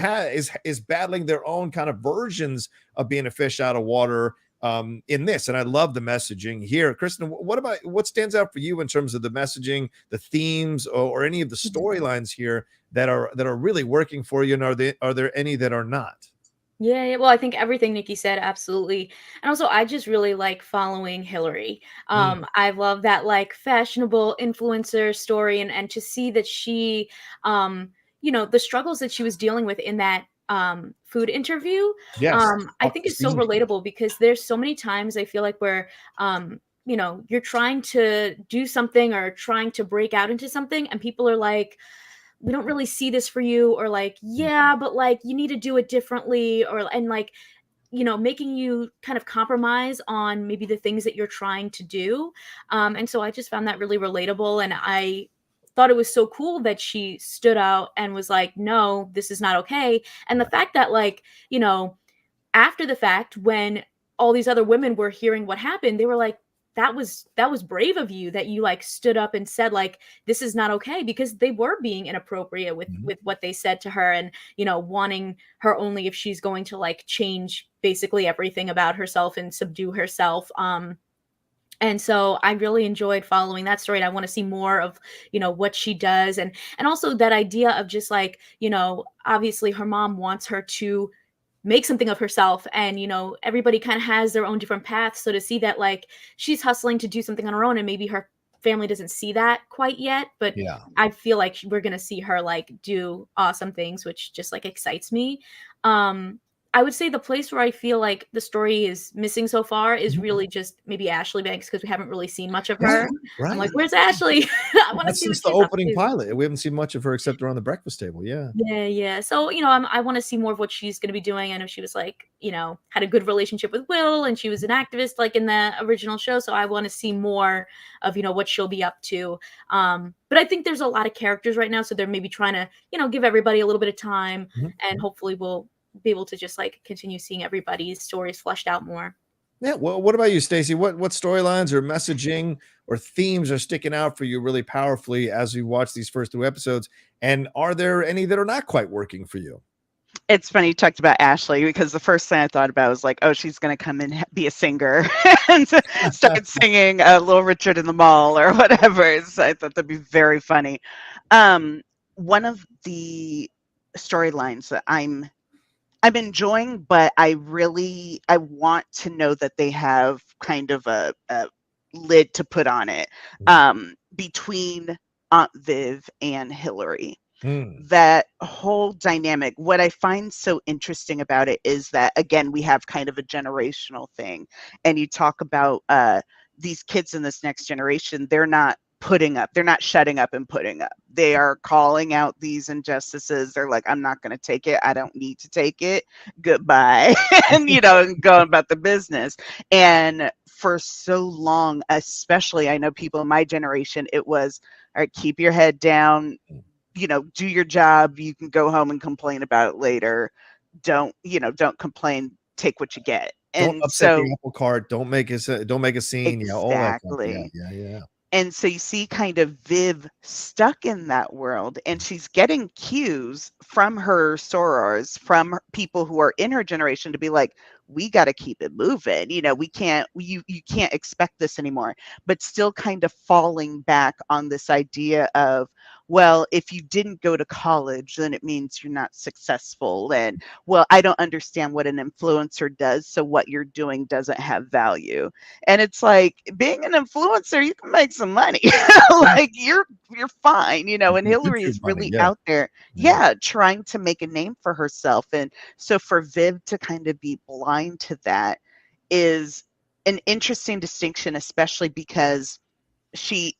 battling their own kind of versions of being a fish out of water in this. And I love the messaging here. Kristen, what stands out for you in terms of the messaging, the themes, or any of the storylines here that are really working for you? And are there any that are not? Yeah, well, I think everything Nikki said, absolutely. And also, I just really like following Hillary. I love that like fashionable influencer story, and to see that she, the struggles that she was dealing with in that food interview. Yes. I think it's so relatable, because there's so many times I feel like where you're trying to do something or trying to break out into something, and people are like, we don't really see this for you, or like, yeah, but like you need to do it differently, and like, making you kind of compromise on maybe the things that you're trying to do. And so I just found that really relatable, and I thought it was so cool that she stood out and was like, no, this is not okay. And the fact that like, after the fact, when all these other women were hearing what happened, they were like, that was brave of you, that you like stood up and said like, this is not okay, because they were being inappropriate with what they said to her, and wanting her only if she's going to like change basically everything about herself and subdue herself. And so I really enjoyed following that story, and I want to see more of what she does, and also that idea of just like, obviously her mom wants her to make something of herself, and everybody kind of has their own different paths. So to see that like she's hustling to do something on her own, and maybe her family doesn't see that quite yet, but I feel like we're gonna see her like do awesome things, which just like excites me. I would say the place where I feel like the story is missing so far is really just maybe Ashley Banks, because we haven't really seen much of her. Right. I'm like, where's Ashley? I want to see Since what the she's up opening to. pilot. We haven't seen much of her except around the breakfast table. Yeah. Yeah. So, I want to see more of what she's going to be doing. I know she was like, had a good relationship with Will, and she was an activist like in the original show. So I want to see more of, what she'll be up to. But I think there's a lot of characters right now. So they're maybe trying to, give everybody a little bit of time, and hopefully we'll be able to just like continue seeing everybody's stories fleshed out more. Yeah. Well, what about you, Stacey? What storylines or messaging or themes are sticking out for you really powerfully as you watch these first 2 episodes? And are there any that are not quite working for you? It's funny you talked about Ashley, because the first thing I thought about was like, oh, she's going to come and be a singer and start singing Little Richard in the Mall or whatever. So I thought that'd be very funny. One of the storylines that I'm enjoying, but I want to know that they have kind of a lid to put on it, between Aunt Viv and Hillary. That whole dynamic, what I find so interesting about it is that, again, we have kind of a generational thing, and you talk about these kids in this next generation. They're not shutting up and putting up. They are calling out these injustices. They're like, I'm not going to take it. I don't need to take it. Goodbye. And, and going about the business. And for so long, especially, I know people in my generation, it was, all right, keep your head down, do your job. You can go home and complain about it later. Don't complain. Take what you get. Don't upset the apple cart. Don't make a scene. Exactly. Yeah, all that stuff. Yeah. And so you see kind of Viv stuck in that world, and she's getting cues from her sorors, from people who are in her generation, to be like, we got to keep it moving. We can't, you can't expect this anymore, but still kind of falling back on this idea of, well, if you didn't go to college, then it means you're not successful. And, well, I don't understand what an influencer does, so what you're doing doesn't have value. And it's like, being an influencer, you can make some money. Like, you're fine, and Hillary is really out there, trying to make a name for herself. And so for Viv to kind of be blind to that is an interesting distinction, especially because she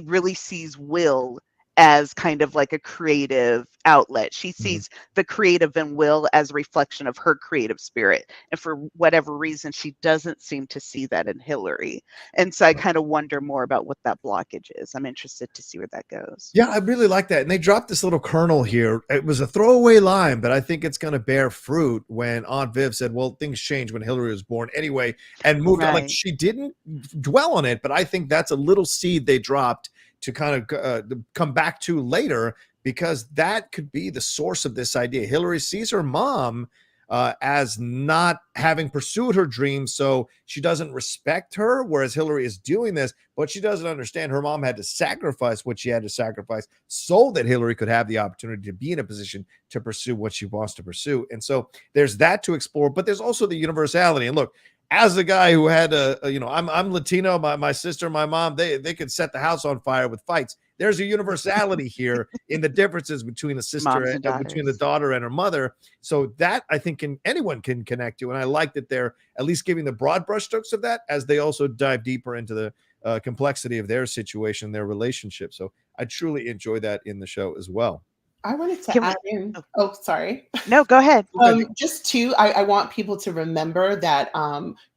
really sees Will as kind of like a creative outlet. She sees the creative in Will as a reflection of her creative spirit. And for whatever reason, she doesn't seem to see that in Hillary. And so I kind of wonder more about what that blockage is. I'm interested to see where that goes. Yeah, I really like that. And they dropped this little kernel here. It was a throwaway line, but I think it's going to bear fruit when Aunt Viv said, well, things changed when Hillary was born anyway, and moved on. Like, she didn't dwell on it, but I think that's a little seed they dropped to kind of come back to later, because that could be the source of this idea. Hillary sees her mom as not having pursued her dreams, so she doesn't respect her, whereas Hillary is doing this, but she doesn't understand her mom had to sacrifice what she had to sacrifice so that Hillary could have the opportunity to be in a position to pursue what she wants to pursue. And so there's that to explore, but there's also the universality. And look, as a guy who had I'm Latino, my sister, my mom, they could set the house on fire with fights. There's a universality here in the differences between a sister and between the daughter and her mother. So that, I think, anyone can connect to. And I like that they're at least giving the broad brushstrokes of that as they also dive deeper into the complexity of their situation, their relationship. So I truly enjoy that in the show as well. I wanted to add in. Oh, sorry. No, go ahead. I want people to remember that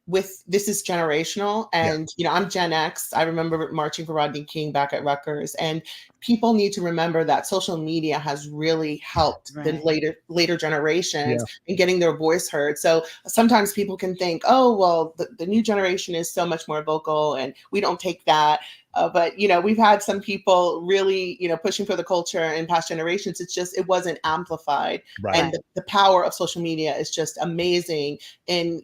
this is generational, and I'm Gen X. I remember marching for Rodney King back at Rutgers, and people need to remember that social media has really helped the later generations in getting their voice heard. So sometimes people can think, oh, well, the new generation is so much more vocal, and we don't take that. But we've had some people really, pushing for the culture in past generations. It's just, it wasn't amplified. And the power of social media is just amazing in,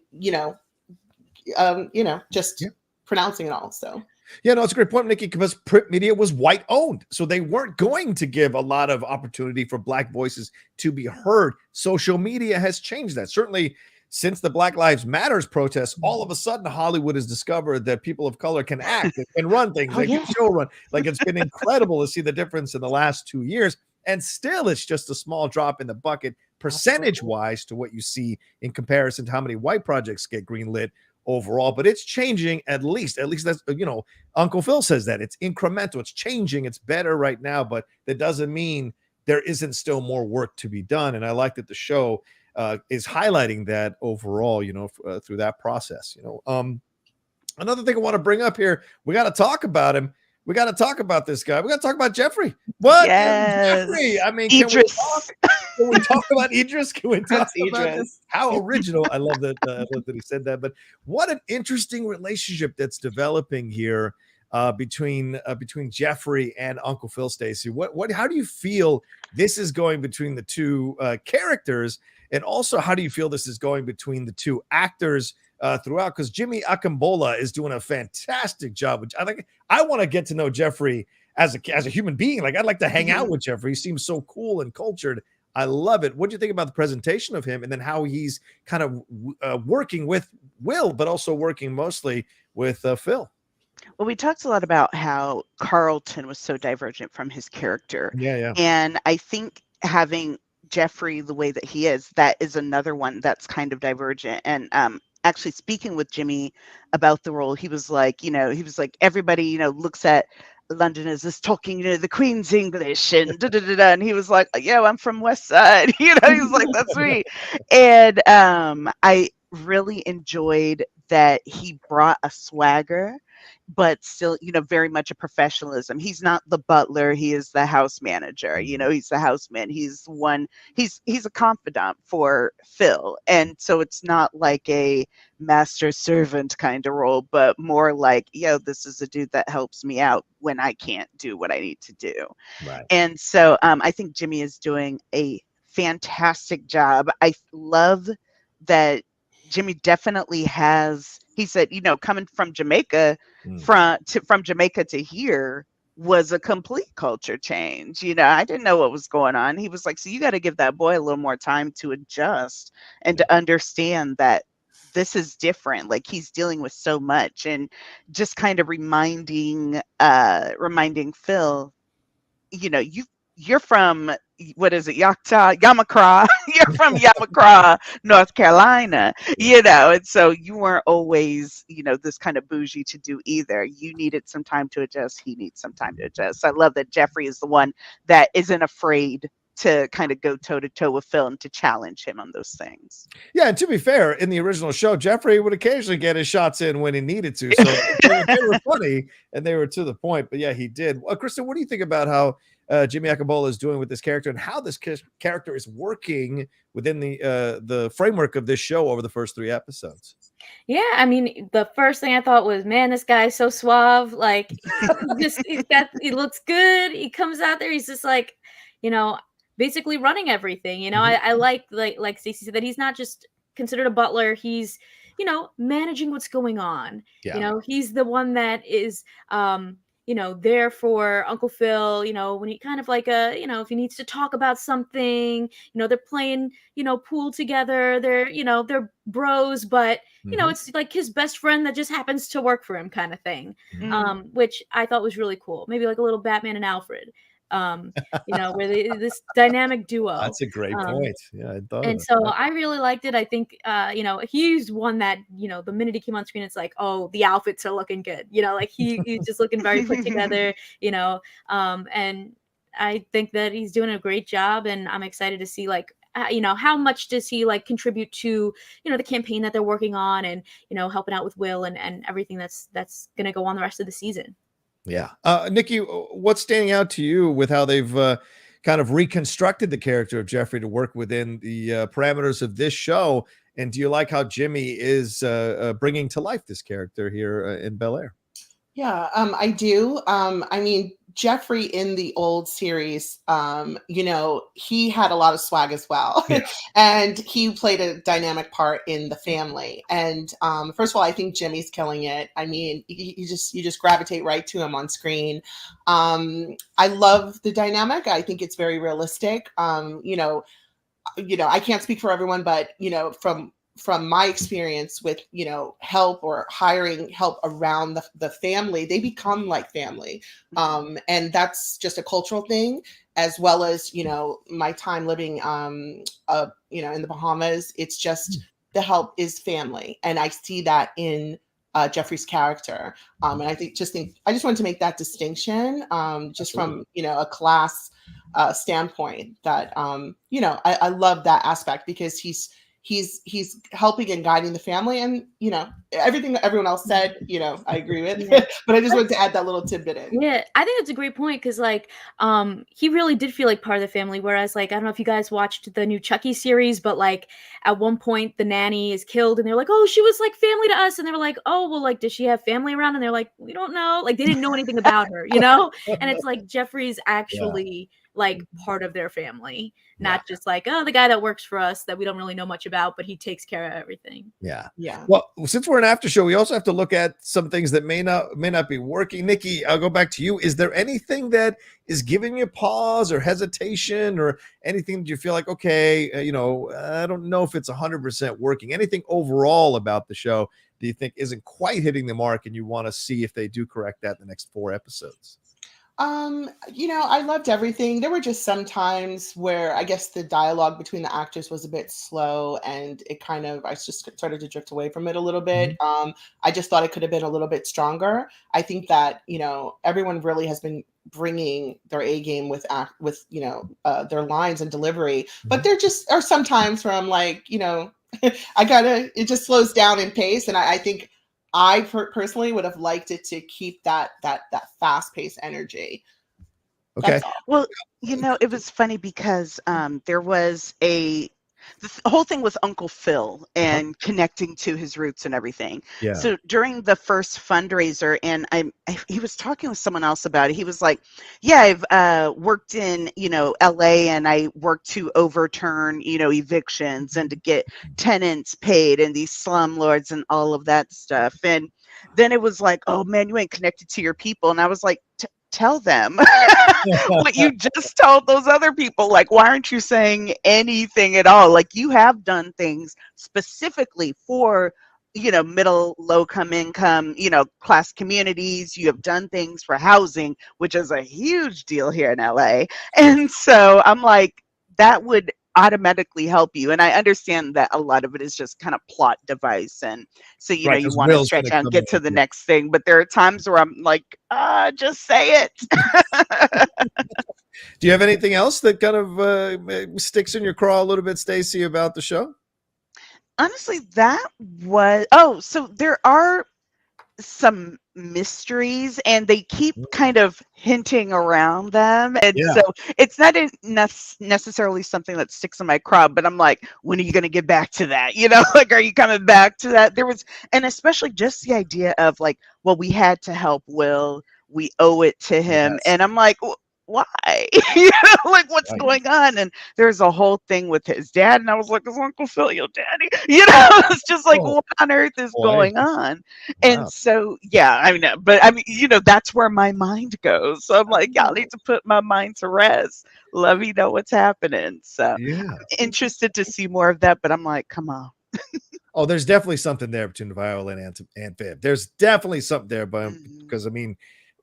just pronouncing it all. So. Yeah, no, it's a great point, Nikki, because print media was white owned. So they weren't going to give a lot of opportunity for Black voices to be heard. Social media has changed that. Certainly, since the Black Lives Matters protests, all of a sudden Hollywood has discovered that people of color can act and run things. They can show run. Like, it's been incredible to see the difference in the last 2 years. And still, it's just a small drop in the bucket percentage wise to what you see in comparison to how many white projects get greenlit overall. But it's changing. At least that's, Uncle Phil says that it's incremental, it's changing, it's better right now, but that doesn't mean there isn't still more work to be done. And I like that the show is highlighting that overall, through that process. Another thing I want to bring up here, we got to talk about him. We got to talk about this guy. We got to talk about Jeffrey. What? Yes. Jeffrey. I mean, Idris. can we talk about Idris? Can we talk about Idris. this? How original. I love that he said that. But what an interesting relationship that's developing here between Jeffrey and Uncle Phil, Stacey. How do you feel this is going between the two characters? And also, how do you feel this is going between the two actors throughout? Because Jimmy Akingbola is doing a fantastic job. Which I want to get to know Jeffrey as a human being. Like, I'd like to hang out with Jeffrey. He seems so cool and cultured. I love it. What do you think about the presentation of him, and then how he's kind of working with Will, but also working mostly with Phil? Well, we talked a lot about how Carlton was so divergent from his character. Yeah. And I think having Jeffrey the way that he is, that is another one that's kind of divergent. And actually speaking with Jimmy about the role, he was like, everybody, looks at London as this talking, the Queen's English and and he was like, yeah, I'm from West Side. He's like, that's me. And I really enjoyed that he brought a swagger, but still, very much a professionalism. He's not the butler. He is the house manager. He's the houseman. He's a confidant for Phil. And so it's not like a master servant kind of role, but more like, this is a dude that helps me out when I can't do what I need to do. Right. And so I think Jimmy is doing a fantastic job. I love that Jimmy definitely has, he said, coming from Jamaica, from Jamaica to here was a complete culture change. I didn't know what was going on. He was like, so you got to give that boy a little more time to adjust and to understand that this is different. Like, he's dealing with so much, and just kind of reminding Phil, you're from, what is it, Yamacraw. You're from Yamacraw, North Carolina, and so you weren't always, this kind of bougie to do either. You needed some time to adjust. He needs some time to adjust. I love that Jeffrey is the one that isn't afraid to kind of go toe to toe with Phil and to challenge him on those things. Yeah, and to be fair, in the original show, Jeffrey would occasionally get his shots in when he needed to. So they were funny and they were to the point. But yeah, he did. Kristen, what do you think about how Jimmy Akingbola is doing with this character, and how this character is working within the framework of this show over the first 3 episodes? Yeah, I mean, the first thing I thought was, man, this guy's so suave. Like, he looks good. He comes out there, he's just like, basically running everything. I like Stacey said, that he's not just considered a butler. He's, managing what's going on. Yeah. He's the one that is, there for Uncle Phil, when he kind of like, if he needs to talk about something, they're playing, pool together. They're bros, but, it's like his best friend that just happens to work for him kind of thing, which I thought was really cool. Maybe like a little Batman and Alfred. Where this dynamic duo. That's a great point. Yeah, I thought. And so I really liked it. I think, he's one that, the minute he came on screen, it's like, oh, the outfits are looking good. Like he's just looking very put together. And I think that he's doing a great job, and I'm excited to see how much does he contribute to, the campaign that they're working on, and, helping out with Will and everything that's going to go on the rest of the season. Yeah. Nikki, what's standing out to you with how they've kind of reconstructed the character of Jeffrey to work within the parameters of this show? And do you like how Jimmy is bringing to life this character here in Bel-Air? Yeah, I do. I mean, Jeffrey in the old series, he had a lot of swag as well. Yeah. And he played a dynamic part in the family. And first of all, I think Jimmy's killing it. I mean, you just gravitate right to him on screen. I love the dynamic. I think it's very realistic. I can't speak for everyone, but from my experience with, help or hiring help around the family, they become like family. And that's just a cultural thing. as well as, you know, my time living, you know, in the Bahamas. It's just the help is family. And I see that in Jeffrey's character. And I just wanted to make that distinction, just from, you know, a class standpoint, that, you know, I love that aspect, because he's helping and guiding the family, and, you know, everything that everyone else said, you know, I agree with. Yeah. But I just wanted to add that little tidbit in. Yeah, I think that's a great point, because like he really did feel like part of the family, whereas like I don't know if you guys watched the new Chucky series, but like at one point the nanny is killed and they're like, oh, she was like family to us, and they were like, oh well, like does she have family around? And they're like, we don't know, like they didn't know anything about her, you know. And it's like Jeffrey's actually like part of their family, not just like, oh, the guy that works for us that we don't really know much about, but he takes care of everything. Yeah. Well, since we're an after show, we also have to look at some things that may not be working. Nikki, I'll go back to you. Is there anything that is giving you pause or hesitation, or anything that you feel like, okay, you know, I don't know if it's 100% working? Anything overall about the show do you think isn't quite hitting the mark, and you want to see if they do correct that in the next 4 episodes? You know, I loved everything. There were just some times where I guess the dialogue between the actors was a bit slow, and I just started to drift away from it a little bit. I just thought it could have been a little bit stronger. I think that, you know, everyone really has been bringing their A game with you know, their lines and delivery, but there just are some times where I'm like, you know, it just slows down in pace. And I think I personally would have liked it to keep that fast-paced energy. Okay. Well, you know, it was funny because there was the whole thing with Uncle Phil and connecting to his roots and everything. Yeah. So during the first fundraiser, and he was talking with someone else about it. He was like, yeah, I've worked in, you know, LA, and I worked to overturn, you know, evictions and to get tenants paid and these slumlords and all of that stuff. And then it was like, oh man, you ain't connected to your people. And I was like, tell them what you just told those other people. Like, why aren't you saying anything at all? Like, you have done things specifically for, you know, middle, income, you know, class communities. You have done things for housing, which is a huge deal here in LA. And so I'm like, that would automatically help you. And I understand that a lot of it is just kind of plot device, and so you know, you want to stretch out and get to the next thing, but there are times where I'm like, just say it. Do you have anything else that kind of sticks in your craw a little bit, Stacey, about the show? Honestly, that was so there are some mysteries, and they keep kind of hinting around them, and so it's not necessarily something that sticks in my craw, but I'm like, when are you going to get back to that, you know? Like, are you coming back to that? And especially just the idea of like, well, we had to help Will, we owe it to him. And I'm like, why? You know, like, what's going on? And there's a whole thing with his dad, and I was like, is Uncle Phil your daddy? You know, it's just like, what on earth is going on? And so, yeah, I mean, but I mean, you know, that's where my mind goes. So I'm like, y'all need to put my mind to rest. Let me know what's happening. So I'm interested to see more of that, but I'm like, come on. Oh, there's definitely something there between Viola and Viv. There's definitely something there, but because I mean,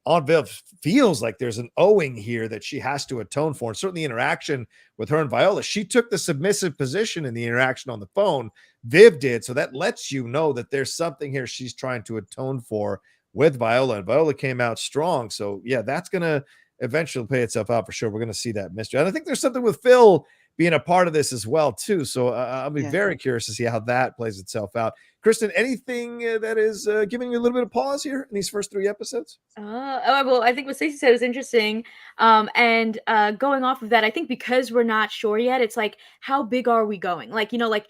Aunt Viv feels like there's an owing here that she has to atone for. And certainly the interaction with her and Viola, she took the submissive position in the interaction on the phone. Viv did. So that lets you know that there's something here she's trying to atone for with Viola. And Viola came out strong. So yeah, that's going to eventually pay itself out for sure. We're going to see that mystery. And I think there's something with Phil being a part of this as well too. So I'll be very curious to see how that plays itself out. Kristen, anything that is giving you a little bit of pause here in these first 3 episodes? Well, I think what Stacey said was interesting. And going off of that, I think because we're not sure yet, it's like, how big are we going? Like, you know, like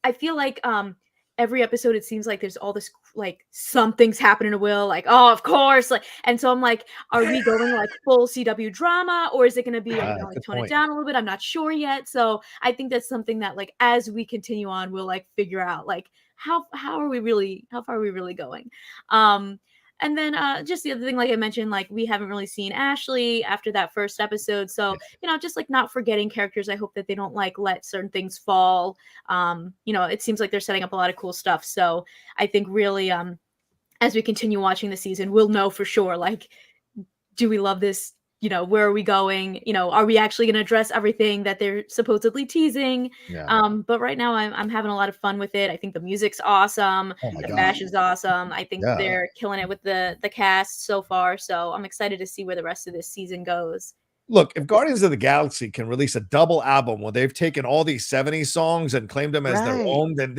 I feel like every episode it seems like there's all this like something's happening to Will, like, oh, of course, like, and so I'm like, are we going like full CW drama, or is it going to be like tone it down a little bit? I'm not sure yet. So I think that's something that like as we continue on, we'll like figure out like how far are we really going. And then just the other thing, like I mentioned, like we haven't really seen Ashley after that first episode. So, you know, just like not forgetting characters. I hope that they don't like let certain things fall. You know, it seems like they're setting up a lot of cool stuff. So I think really as we continue watching the season, we'll know for sure, like, do we love this, where are we going? Are we actually going to address everything that they're supposedly teasing? Yeah. But right now I'm having a lot of fun with it. I think the music's awesome. Oh my The God. fashion's awesome. I think Yeah. they're killing it with the cast so far. So I'm excited to see where the rest of this season goes. Look, if Guardians of the Galaxy can release a double album where they've taken all these 70s songs and claimed them as their own, then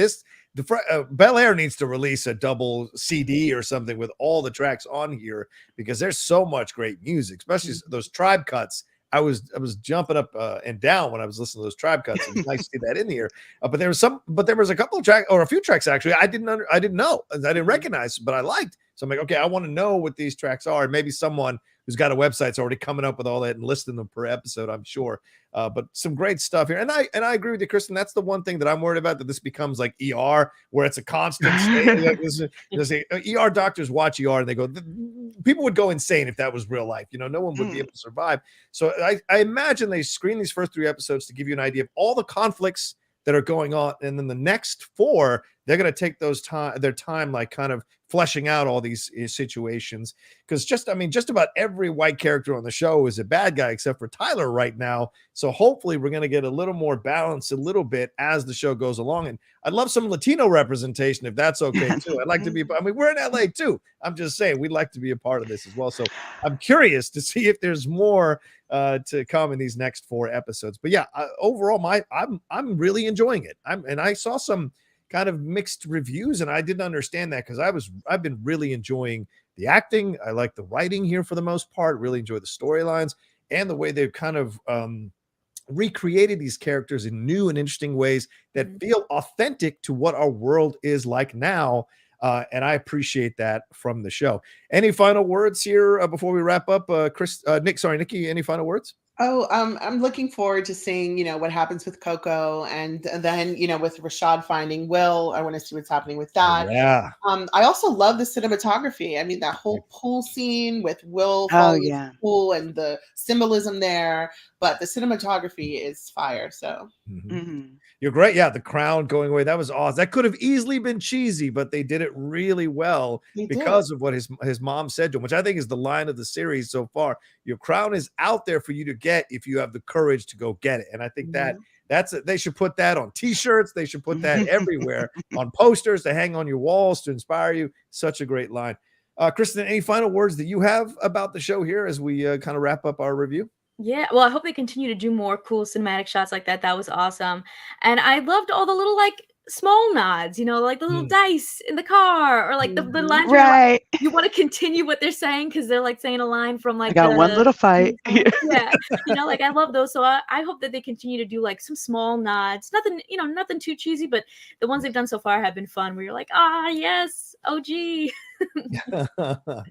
Bel-Air needs to release a double CD or something with all the tracks on here, because there's so much great music, especially those Tribe cuts. I was jumping up and down when I was listening to those Tribe cuts. It's nice to see that in here. But there was a couple of tracks, or a few tracks actually, I didn't know, I didn't recognize, but I liked. So I'm like, okay, I want to know what these tracks are. And maybe someone who's got a website's already coming up with all that and listing them per episode, I'm sure. But some great stuff here. And I agree with you, Kristen. That's the one thing that I'm worried about, that this becomes like ER, where it's a constant state. ER doctors watch ER and they go, people would go insane if that was real life. No one would be able to survive. So I imagine they screen these first 3 episodes to give you an idea of all the conflicts that are going on. And then the next 4, they're going to take their time, like kind of fleshing out all these situations. Because just about every white character on the show is a bad guy except for Tyler right now. So hopefully we're going to get a little more balance a little bit as the show goes along. And I'd love some Latino representation if that's okay too. I'd like to be, we're in LA too. I'm just saying we'd like to be a part of this as well. So I'm curious to see if there's more to come in these next 4 episodes. But yeah, overall, I'm really enjoying it. And I saw some kind of mixed reviews, and I didn't understand that, because I've been really enjoying the acting. I like the writing here for the most part. Really enjoy the storylines and the way they've kind of recreated these characters in new and interesting ways that feel authentic to what our world is like now. And I appreciate that from the show. Any final words here before we wrap up? Nikki, any final words? Oh, I'm looking forward to seeing, what happens with Coco, and then, with Rashad finding Will. I want to see what's happening with that. Yeah. I also love the cinematography. I mean, that whole pool scene with Will falling into the pool and the symbolism there, but the cinematography is fire. So You're great. Yeah, the crown going away, that was awesome. That could have easily been cheesy, but they did it really well because of what his mom said to him, which I think is the line of the series so far. Your crown is out there for you to get if you have the courage to go get it. And I think that's it. They should put that on t-shirts. They should put that everywhere, on posters to hang on your walls to inspire you. Such a great line. Kristen, any final words that you have about the show here as we kind of wrap up our review? Yeah, well, I hope they continue to do more cool cinematic shots like that. That was awesome. And I loved all the little small nods, like the little dice in the car, or the lines right. You want to continue what they're saying because they're saying a line from I got one little fight. Yeah. I love those. So I hope that they continue to do some small nods. Nothing, nothing too cheesy, but the ones they've done so far have been fun, where you're like, yes, OG.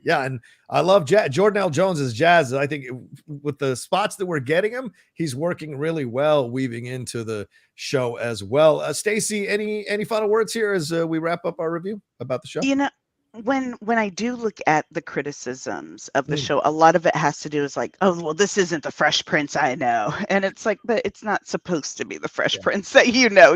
Yeah, and I love Jordan L. Jones as Jazz. I think with the spots that we're getting him, he's working really well, weaving into the show as well. Stacey, any final words here as we wrap up our review about the show? When I do look at the criticisms of the show, a lot of it has to do is oh, well, this isn't the Fresh Prince I know. And it's but it's not supposed to be the Fresh Prince that you know.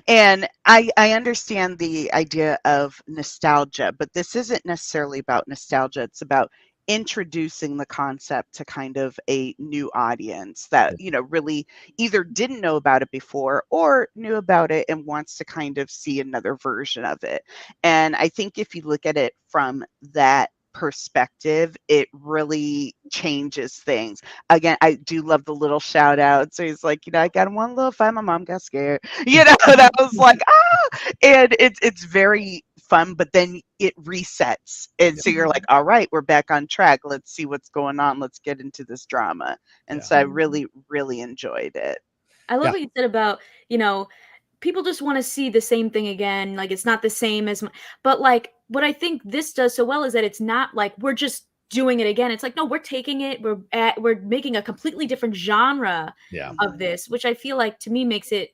And I understand the idea of nostalgia, but this isn't necessarily about nostalgia. It's about introducing the concept to kind of a new audience that really either didn't know about it before or knew about it and wants to kind of see another version of it. And I think if you look at it from that perspective, it really changes things. Again, I do love the little shout out. So he's like, I got one little fight, my mom got scared, and I was like, and it's very fun, but then it resets, and so you're like, all right, we're back on track, let's see what's going on, let's get into this drama. And so I really enjoyed it. I love what you said about people just want to see the same thing again, it's not the same as but what I think this does so well is that it's not we're just doing it again. It's no, we're taking it, we're making a completely different genre of this, which I feel to me makes it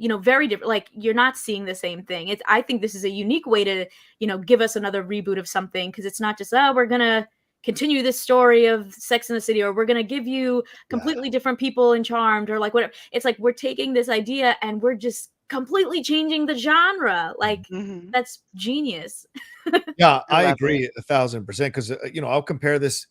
very different. You're not seeing the same thing. I think this is a unique way to, give us another reboot of something, because it's not just, we're going to continue this story of Sex and the City, or we're going to give you completely different people in Charmed, or whatever. It's we're taking this idea and we're just completely changing the genre. That's genius. Yeah, I agree 1,000%, because, I'll compare this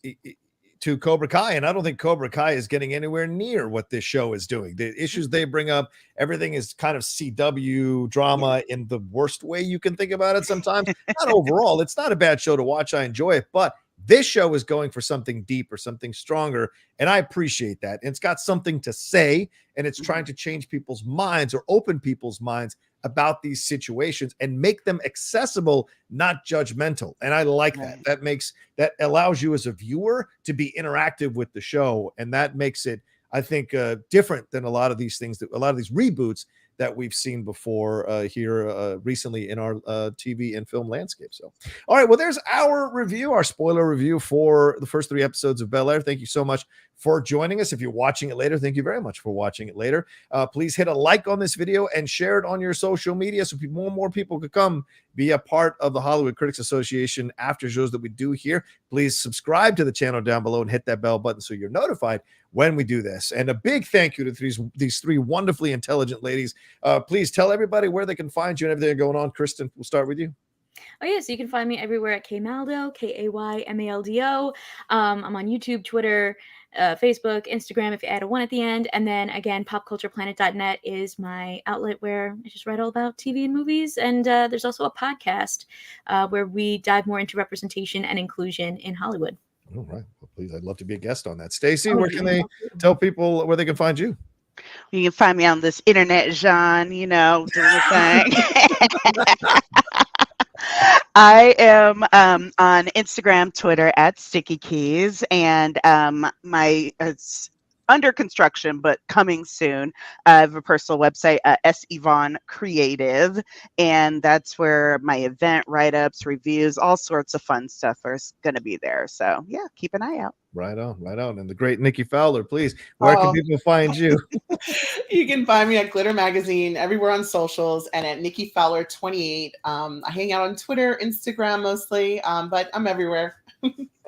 to Cobra Kai, and I don't think Cobra Kai is getting anywhere near what this show is doing. The issues they bring up, everything is kind of CW drama in the worst way you can think about it sometimes. Not overall, it's not a bad show to watch. I enjoy it, but this show is going for something deeper, something stronger, and I appreciate that. And it's got something to say, and it's trying to change people's minds or open people's minds about these situations and make them accessible, not judgmental. And I like that. That allows you as a viewer to be interactive with the show, and that makes it, I think, different than a lot of these things, a lot of these reboots that we've seen before here recently in our TV and film landscape. So, all right, well, there's our review, our spoiler review for the first 3 episodes of Bel-Air. Thank you so much for joining us. If you're watching it later, thank you very much for watching it later. Please hit a like on this video and share it on your social media so more people could come be a part of the Hollywood Critics Association after shows that we do here. Please subscribe to the channel down below and hit that bell button so you're notified when we do this. And a big thank you to these 3 wonderfully intelligent ladies. Please tell everybody where they can find you and everything going on. Kristen, we'll start with you. Oh, yeah. So you can find me everywhere at Kaymaldo, Kaymaldo. I'm on YouTube, Twitter, Facebook, Instagram, if you add a 1 at the end. And then again, popcultureplanet.net is my outlet where I just write all about TV and movies. And there's also a podcast where we dive more into representation and inclusion in Hollywood. All right. Well, please, I'd love to be a guest on that. Stacey, where can they tell people where they can find you? You can find me on this internet, Jean, doing the thing. I am on Instagram, Twitter at Sticky Keys, and it's under construction, but coming soon. I have a personal website, Yvonne Creative, and that's where my event write-ups, reviews, all sorts of fun stuff are going to be there. So yeah, keep an eye out. Right on. And the great Nikki Fowler, please, where can people find you? You can find me at Glitter Magazine, everywhere on socials, and at Nikki Fowler 28. I hang out on Twitter, Instagram mostly, but I'm everywhere.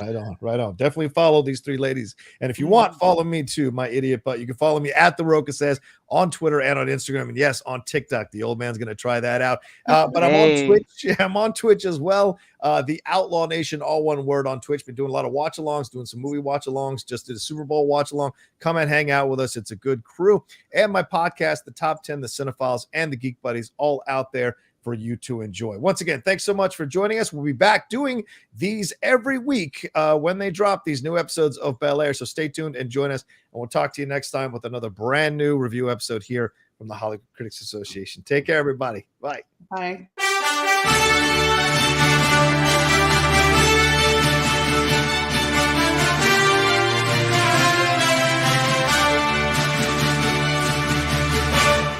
Right on. Definitely follow these 3 ladies. And if you want, follow me too, my idiot butt. You can follow me at the Rocha Says on Twitter and on Instagram. And yes, on TikTok. The old man's going to try that out. But I'm on Twitch. Yeah, I'm on Twitch as well. The Outlaw Nation, all one word on Twitch. Been doing a lot of watch-alongs, doing some movie watch-alongs. Just did a Super Bowl watch-along. Come and hang out with us. It's a good crew. And my podcast, The Top 10, The Cinephiles, and The Geek Buddies, all out there for you to enjoy. Once again, thanks so much for joining us. We'll be back doing these every week when they drop these new episodes of Bel-Air. So stay tuned and join us. And we'll talk to you next time with another brand new review episode here from the Hollywood Critics Association. Take care, everybody. Bye. Bye.